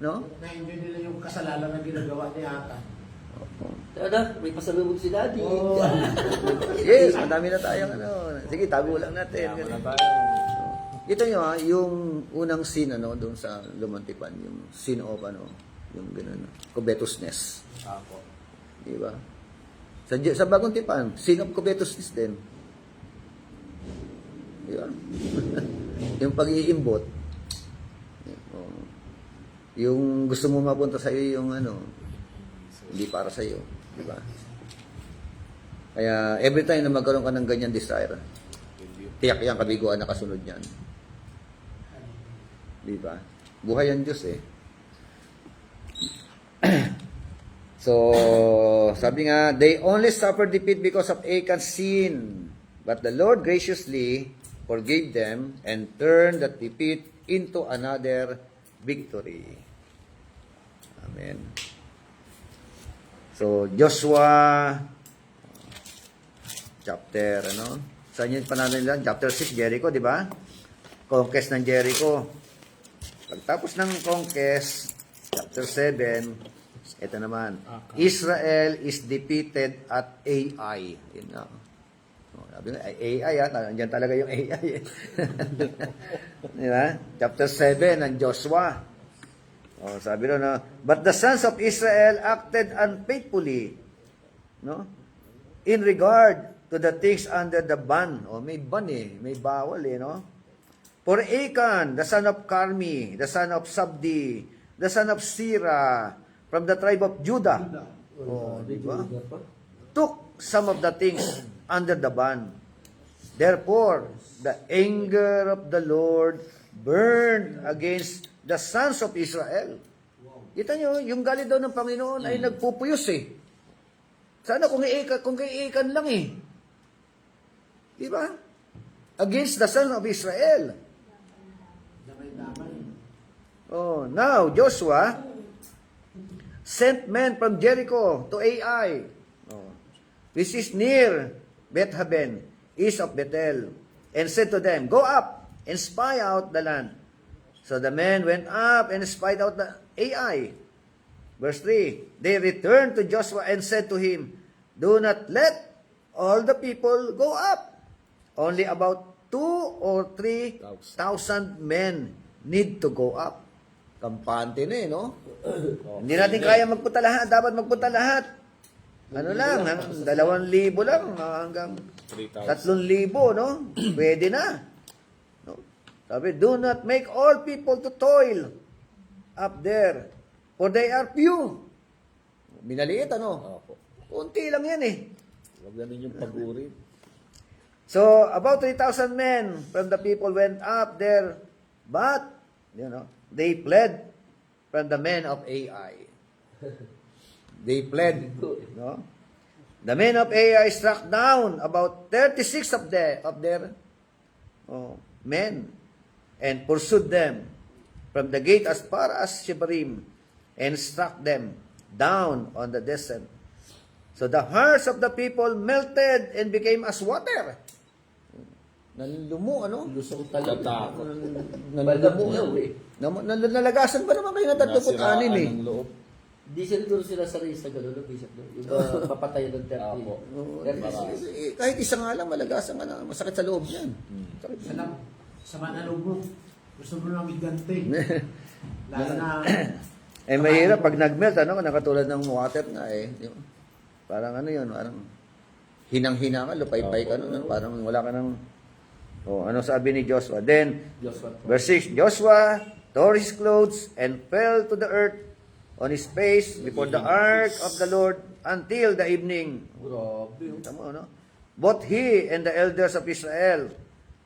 No? Na-enjoy nila yung kasalanan na ginagawa ni Achan. Tada, may pasalubog si Daddy. Oo. Yes, madami na tayong Sige, tago lang natin. Ito nyo ha, yung unang scene doon sa Lumantipan, yung scene of yung gano'n, covetousness. Opo. Di ba? Sa Bagong Tipan, scene of covetousness din. Di ba? Yung pag-iimbot. Oh. Yung gusto mo mapunta sa iyo yung ano, hindi para sa iyo, di ba? Kaya every time na magkaroon ka ng ganyan desire, tiyak yan kabiguan na kasunod niyan. Di ba? Buhay ang Diyos eh. So, sabi nga, they only suffered defeat because of Achan's sin. But the Lord graciously forgave them and turned that defeat into another victory. Amen. So, Joshua chapter, saan yung panalo nila? Chapter 6, Jericho, di ba? Conquest ng Jericho. Pagtapos ng conquest, chapter 7, ito naman, Israel is defeated at Ai. Yun na. Sabi nga, Ai, nandiyan talaga yung Ai. Di ba? Chapter 7 ng Joshua. Sabi doon, but the sons of Israel acted unfaithfully, in regard to the things under the ban. May ban may bawal For Achan, the son of Carmi, the son of Sabdi, the son of Sira, from the tribe of Judah, diba? Took some of the things under the ban. Therefore, the anger of the Lord burned against the sons of Israel. Kita nyo, yung galit daw ng Panginoon ay nagpupuyos Sana kung kay Achan lang Diba? Against the sons of Israel. Now, Joshua sent men from Jericho to Ai, which is near Bethaben, east of Bethel, and said to them, go up and spy out the land. So the men went up and spied out the Ai. Verse 3, they returned to Joshua and said to him, do not let all the people go up. Only about 2,000 or 3,000 men need to go up. Kampante na Hindi natin kaya magpunta lahat. Dapat magpunta lahat. Ano lang, 2,000 lang hanggang 3,000, Pwede na. Sabi, do not make all people to toil up there, for they are few. Minaliit, Kunti lang yan Huwag ganun yung pag-uri. So, about 3,000 men from the people went up there, but, they fled from the men of Ai. They fled. The men of Ai struck down about 36 of their men and pursued them from the gate as far as Shebarim and struck them down on the descent. So the hearts of the people melted and became as water. Nanlumo, Lusong talaga. Nanlumo. Nalagasan ba naman kayo ng 36 ng loob. Di siguro sila sarili sa gano'n, Bishop. Yung papatayan ng 30. Kahit isa nga lang, malagasan nga na. Masakit sa loob yan. Sakit sa loob. Sama na loob mo. Gusto mo lang igante. Lalo na... mahirap pag nag-melt, nakatulad ng water nga Di ba? Parang yun, parang hinang-hina ka, lupay-pay ka, parang wala ka ng... ano sabi ni Joshua? Then, verse 6, Joshua tore his clothes and fell to the earth on his face before the ark of the Lord until the evening. Grabe. Tama, Both he and the elders of Israel,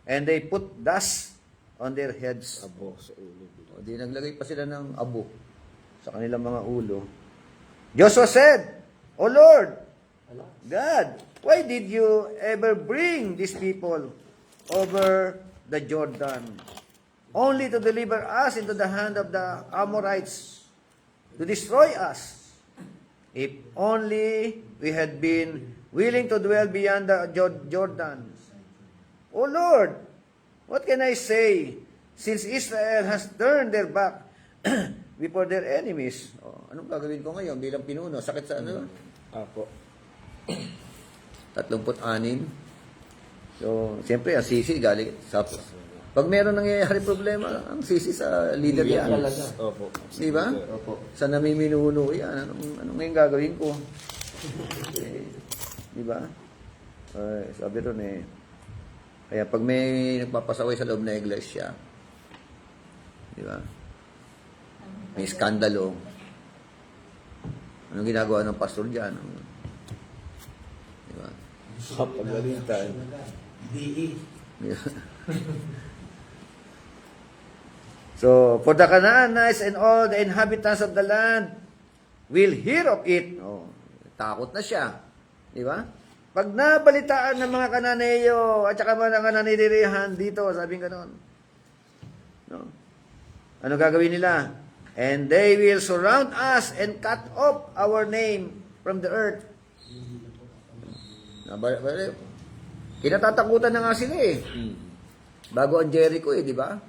and they put dust on their heads. Abo sa ulo. Di naglagay pa sila ng abo sa kanilang mga ulo. Joshua said, O Lord, God, why did you ever bring these people over the Jordan, only to deliver us into the hand of the Amorites, to destroy us? If only we had been willing to dwell beyond the Jordan. O Lord, what can I say, since Israel has turned their back before their enemies? Anong gagawin ko ngayon bilang pinuno? Sakit sa Apo. 36. So, siyempre, ang sisi galing sa... Pag meron nangyayari problema, ang sisi sa leader yan. Opo. Di ba? Opo. Sa namiminuno yan. Anong ngayon gagawin ko? Di ba? Sabi ron Kaya pag may nagpapasaway sa loob na iglesia, di ba? May skandalo. Anong ginagawa ng pastor dyan? Di ba? Kapagalitan. DE. So, for the Canaanites and all the inhabitants of the land will hear of it. Oh, takot na siya. Di ba? Pag nabalitaan ng mga Kananeo at saka mga nananirihan dito, sabi gano'n. No? Ano gagawin nila? And they will surround us and cut off our name from the earth. Kinatatakutan na nga sila eh. Bago ang Jericho eh, di ba?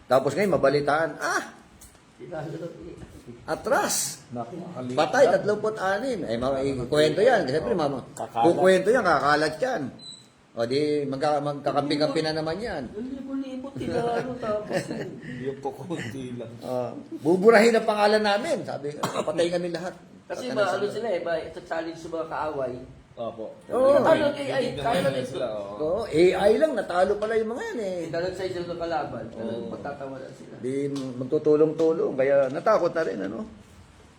Tapos ngayon, mabalitaan, atras. Patay, 36. Kwento yan. Kasi kukwento yan, kakalat yan. O di, magkakamping-kampi na naman yan. Libo-libo, tinalo tapos. Yung kukunti lang. Buburahin ang pangalan namin. Sabi, papatay kami lahat. Kasi ano sila eh, ita-challenge sa mga kaaway. Opo. Oo. Ano AI? Kaya na sila. Oo, AI lang, natalo pala yung mga yan eh. Dalag sa isang ng kalaban, pagtatawanan sila. Di magtutulong-tulong, kaya natakot na rin, ano?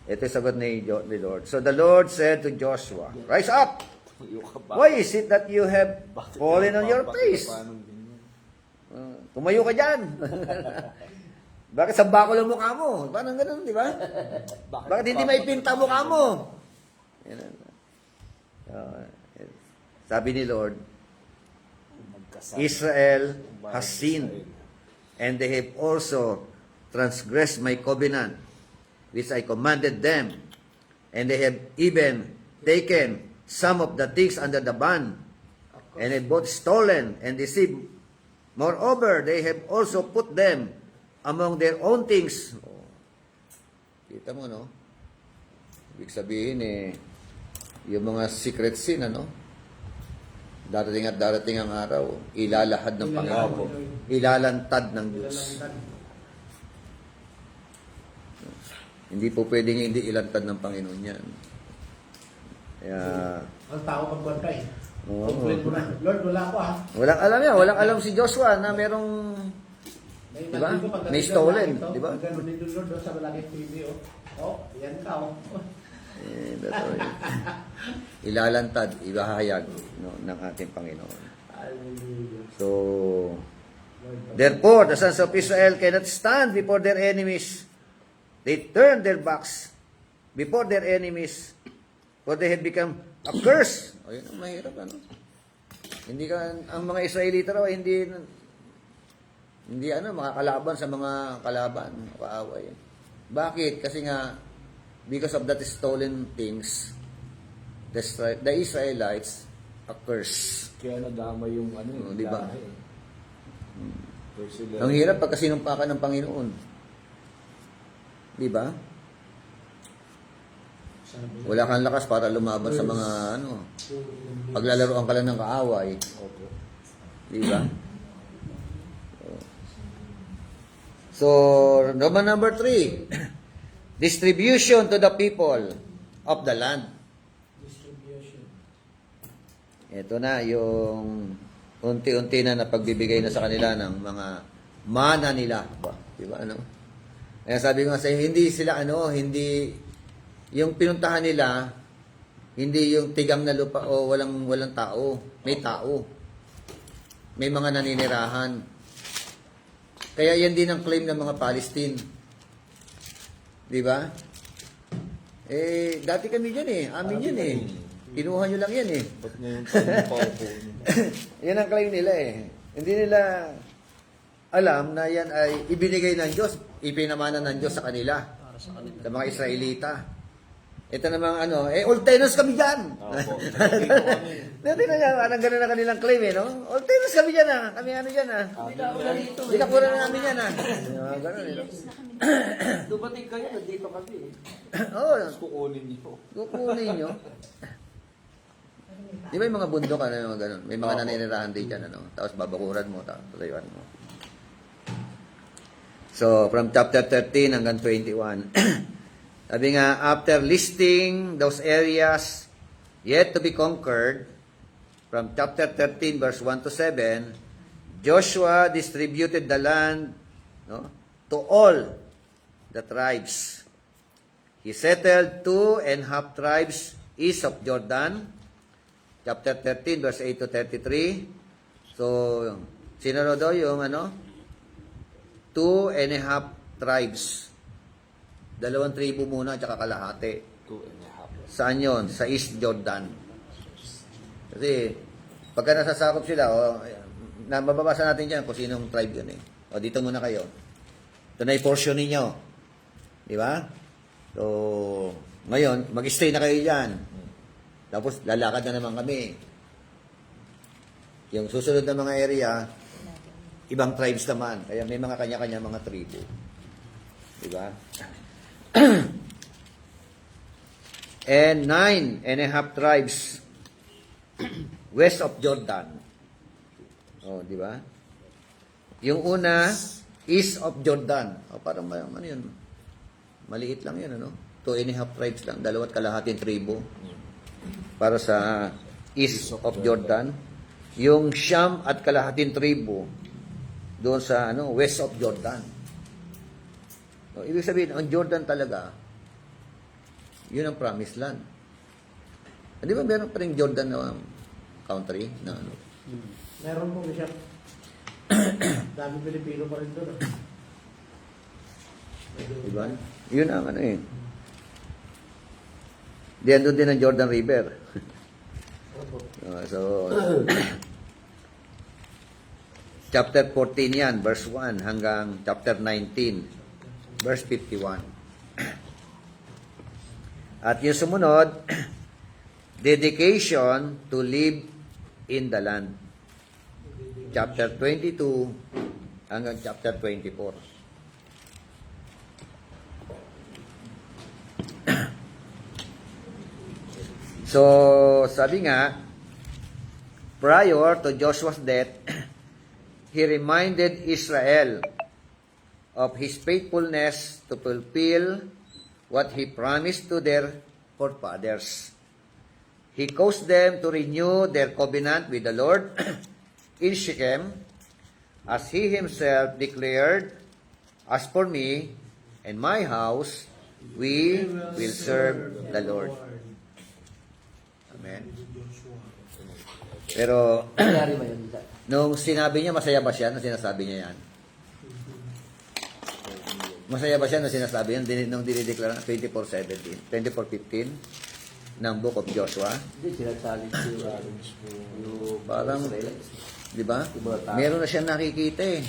Ito yung sagot ni Lord. So the Lord said to Joshua, rise up! Why is it that you have fallen on your face? Tumayo ka dyan. Bakit sa bakol ang mukha mo? Parang ganun, di ba? Bakit hindi maipinta mukha mo? Sabi ni Lord, Israel has sinned, and they have also transgressed my covenant, which I commanded them, and they have even taken some of the things under the ban, and have both stolen and deceived. Moreover, they have also put them among their own things. Kita mo, no? Ibig sabihin, yung mga secret sin, ano? Darating at darating ang araw, ilalahad ng Panginoon. Ilalantad ng Diyos. Hindi po pwedeng hindi ilantad ng Panginoon yan. Kaya, Ang tao pagkwenta eh. Oo. Complain mo na. Lord, wala ako ah. walang alam yan. Walang alam si Joshua na merong, Diba? May stolen, diba? Ganun din yung Lord sa malaking TV oh. Oh, yan ka oh. Ilalantad, ibahayag ng ating Panginoon. So, therefore, the sons of Israel cannot stand before their enemies. They turn their backs before their enemies, for they have become a curse. O, yun ang mahirap, ano? Hindi ang mga Israelita raw, hindi makakalaban sa mga kalaban, kaaway. Bakit? Kasi nga, because of that stolen things, the Israelites a curse. Kaya nadama yung Di ba? lahi. Ang hirap pagka sinumpakan ng Panginoon. Di ba? Wala kang lakas para lumaban sa mga paglalaroan ka lang ng kaaway. Opo. Di ba? So, Roman number 3. Distribution to the people of the land. Ito na yung unti-unti na napagbibigay na sa kanila ng mga mana nila. Di ba? Ano? Kaya sabi ko nga sa hindi sila hindi yung pinuntahan nila, hindi yung tigang na lupa o walang tao. May tao. May mga naninirahan. Kaya yan din ang claim ng mga Palestine. Di ba? Dati kami dyan amin yan Kinuha nyo lang yan Ba't ngayon pa po? Yan ang claim nila Hindi nila alam na yan ay ibinigay ng Diyos, ipinamana ng Diyos sa kanila. Sa mga Israelita. Ito namang Old Tenants kami dyan. Opo. Dati na yan, parang gano'n na kanilang claim Old Tenants kami dyan Kami dyan Dinakura na namin yan Gano'n Dumating kayo, nandito kami. Oo. Kukunin niyo. Kukunin nyo. Di ba yung mga bundok mga gano'n? May mga naninirahan din dyan Tapos babakuran mo, tatayuan mo. So, from chapter 13 hanggang 21. Sabi nga, after listing those areas yet to be conquered, from chapter 13 verse 1 to 7, Joshua distributed the land, no, to all the tribes. He settled 2.5 tribes east of Jordan. Chapter 13, verse 8 to 33. So, sinunod daw yung 2.5 tribes. 2 tribo muna, tsaka kalahati. 2.5. Saan yun? Sa East Jordan. Kasi, pagka nasasakop sila, mababasa natin dyan kung sinong tribe yun eh. O, dito muna kayo. Ito na yung portion ninyo. Di ba? So, ngayon, mag-stay na kayo dyan. Tapos, lalakad na naman kami. Yung susunod na mga area, ibang tribes naman. Kaya may mga kanya-kanya mga tribo. Di ba? And 9.5 tribes west of Jordan. Oh, di ba? Yung una, east of Jordan. Oh, parang ano yun? Maliit lang yun, 2.5 tribes lang. 2 kalahating tribo. Para sa east of Jordan. Yung Siyam at kalahating tribo doon sa west of Jordan. So, ibig sabihin, ang Jordan talaga, yun ang promised land. Di ba meron pa rin Jordan na country na Meron po siya. Dami Pilipino pa rin doon. Di ba? Yun ang Diyan doon din ang Jordan River. So, chapter 14 yan, verse 1 hanggang chapter 19, verse 51. At yung sumunod, dedication to live in the land. Chapter 22 hanggang chapter 24. So, sabi nga, prior to Joshua's death, he reminded Israel of his faithfulness to fulfill what he promised to their forefathers. He caused them to renew their covenant with the Lord in Shechem, as he himself declared, "As for me and my house, we will serve the Lord." Amen. Pero, Nangyari ba yun? nung sinabi niya, masaya ba siya nung sinasabi niya yan? Masaya ba siya nung sinasabi yan? Nung dinideklara 24:15 ng Book of Joshua? Hindi, sila-challenge yung Parang, Israelites. di ba? Meron na siya nakikita eh.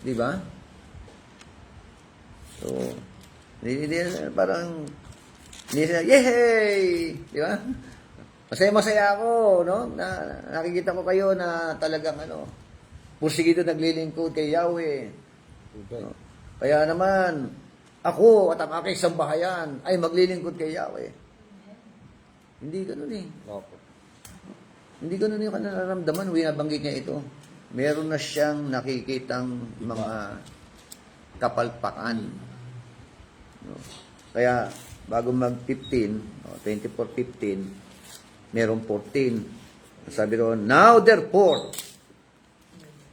Di ba? So, parang, hindi siya, yehey! Di ba? Masaya-masaya ako, no? Nakikita ko kayo na talagang pursigido naglilingkod kay Yahweh. No? Kaya naman, ako at ang aking sambahayan ay maglilingkod kay Yahweh. Hindi ganun eh. Hindi ganun yung nararamdaman. Winabanggit niya ito. Meron na siyang nakikitang mga kapalpakan. No? Kaya, bago mag-15, 24:15, meron 14. Sabi roon, "Now therefore,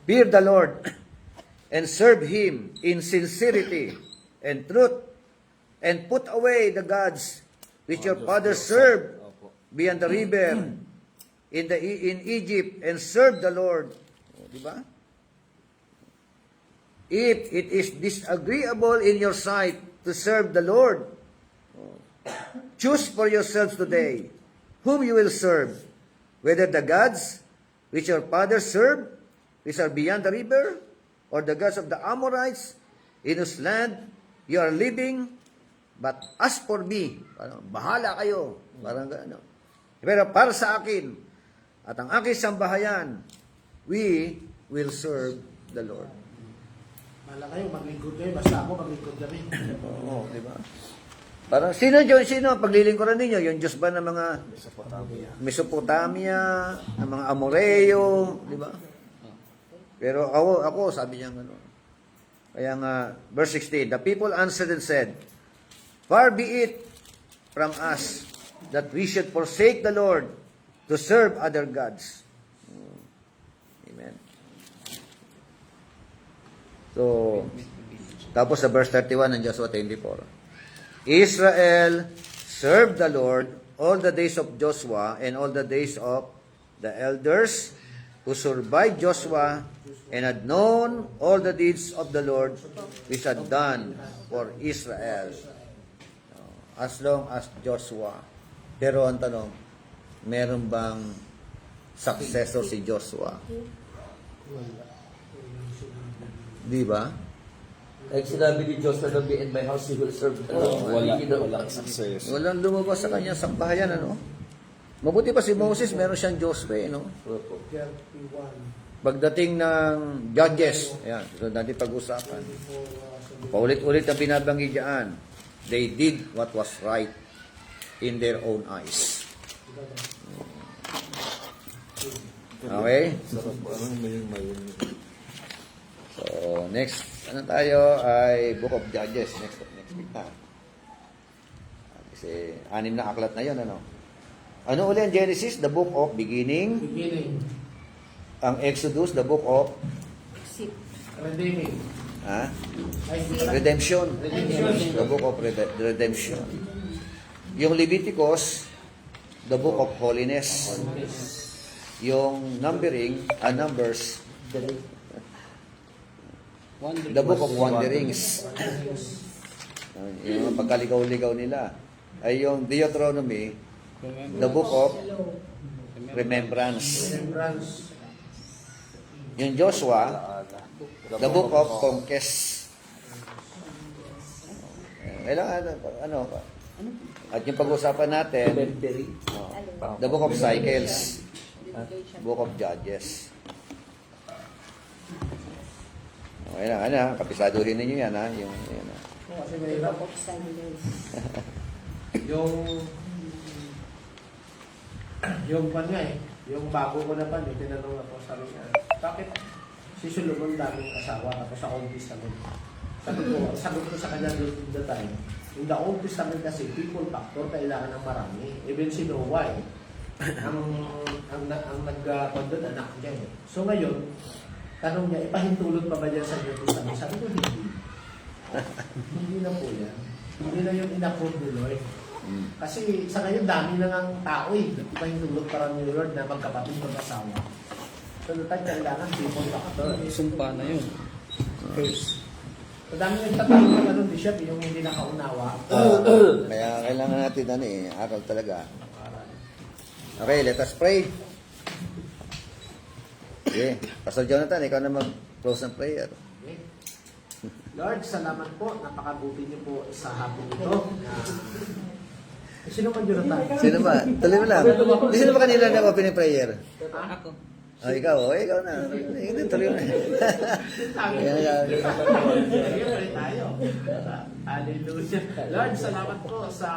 fear the Lord, and serve Him in sincerity and truth, and put away the gods which your fathers served beyond the river in Egypt, and serve the Lord." Di ba? "If it is disagreeable in your sight to serve the Lord, choose for yourselves today whom you will serve, whether the gods which your fathers served, which are beyond the river, or the gods of the Amorites, in whose land you are living. But as for me," bahala kayo. Parang gano'n. Pero para sa akin, at ang aking sambahayan, we will serve the Lord. Mala kayo, maglingkod kayo. Basta ako, maglingkod kami. Oo, di ba? Parang, sino ang paglilingkuran ninyo? Yung Diyos ba ng mga Mesopotamia, ng mga Amoreo, di ba? Pero ako sabi niya gano'n. Kaya nga, verse 16, "The people answered and said, Far be it from us that we should forsake the Lord to serve other gods." Amen. So, tapos sa verse 31 ng Joshua 24. Israel served the Lord all the days of Joshua and all the days of the elders who survived Joshua and had known all the deeds of the Lord which had done for Israel. As long as Joshua. Pero ang tanong, meron bang successor si Joshua? Di ba? Like sinabi ni Joshua na me and my house, we will serve the Lord. Walang success. Walang lumabas sa kanyang sambahayan, ano? Mabuti pa si Moses, meron siyang Joshua, no? Opo. 31. Pagdating ng Judges, ayan, so natin pag-usapan. Paulit-ulit ang binabanggit diyan. They did what was right in their own eyes. Okay? Sarap, parang may So, next, ano tayo ay Book of Judges. Next week na. Kasi, 6 na aklat na yun, ano? Ano uli ang Genesis? The book of beginning. Beginning, Ang Exodus, the book of redeeming, redemption. redemption, The book of redemption. Yung Leviticus, the book of holiness. Yung numbering, Numbers, the book of wanderings. Yung pagkaligaw-ligaw nila. Ay yung Deuteronomy, the book of remembrance. remembrance, Yung Joshua, the book of conquest. Kailangan, ano, at yung pag-usapan natin, Remembering. the book of cycles, book of judges. Okay lang, ano, kapisaduhin ninyo yan, ha? Yung, yan, ha? kasi mahirap. Yung pan nga yung bago ko na pan, yung tinanong ako, sabi niya, bakit si Solomon daming asawa, tapos sa Old Testament? Sagot ko sa kanya during the time, in the Old Testament kasi, people factor, kailangan ng marami. Even si Noah, ang nag-condon, anak niya. So ngayon, tanong niya, ipahintulot pa ba dyan sa New Testament? Sabi ko, hindi. Hindi na po yan. Hindi na yung in-approve ni Lord. Kasi sa ngayon, dami na ng tao ipahintulot para ni Lord na magkapatid mag-asawa. So, tayo kailangan people factor. Sumpa na yun. First. So, dami nagtatanong ng ano, Bishop, yung hindi nakaunawa. Kaya kailangan natin, aral talaga. Okay, let us pray. Okay, Pastor Jonathan, ikaw na mag-close ng prayer. Okay. Lord, salamat po. Napakabuti niyo po sa hapon ito. Sino ka, Jonathan? Sino ba? Tuloy mo lang. Sino ba kanina nag-opening prayer? Ako. Ikaw na. Hindi, tuloy mo na. Pray tayo. Hallelujah. Lord, salamat po sa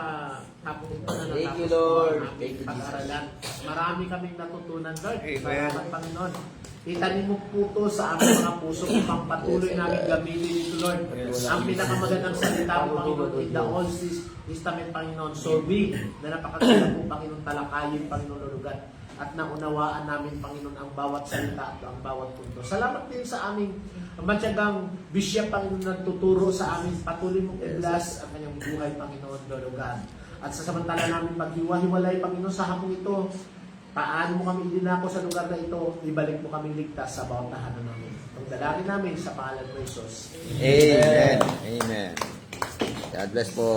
hapon ito na Thank you, natapos po Lord. ang aming Thank you, pag-aralan. Marami kaming natutunan, Lord. Salamat, Panginoon. Itanim mo po ito sa aming mga puso upang patuloy namin gamitin ito, Lord. Ang pinakamagandang salita mo, Panginoon, in the Old Testament, Panginoon. So we, na napakaganda po, Panginoon, talakayin, Panginoon, lulugan. At naunawaan namin, Panginoon, ang bawat salita at ang bawat punto. Salamat din sa aming matyagang Bishop, Panginoon, nagtuturo sa amin. Patuloy mong i-bless ang kanyang buhay, Panginoon, lulugan. At sa samantala namin paghiwa-hiwalay, Panginoon, sa hapong ito, paano mo kami dinako sa lugar na ito, ibalik mo kami ligtas sa bawat tahanan namin. Ang dalangin namin sa pangalan ng Jesus. Amen. Amen. God bless po.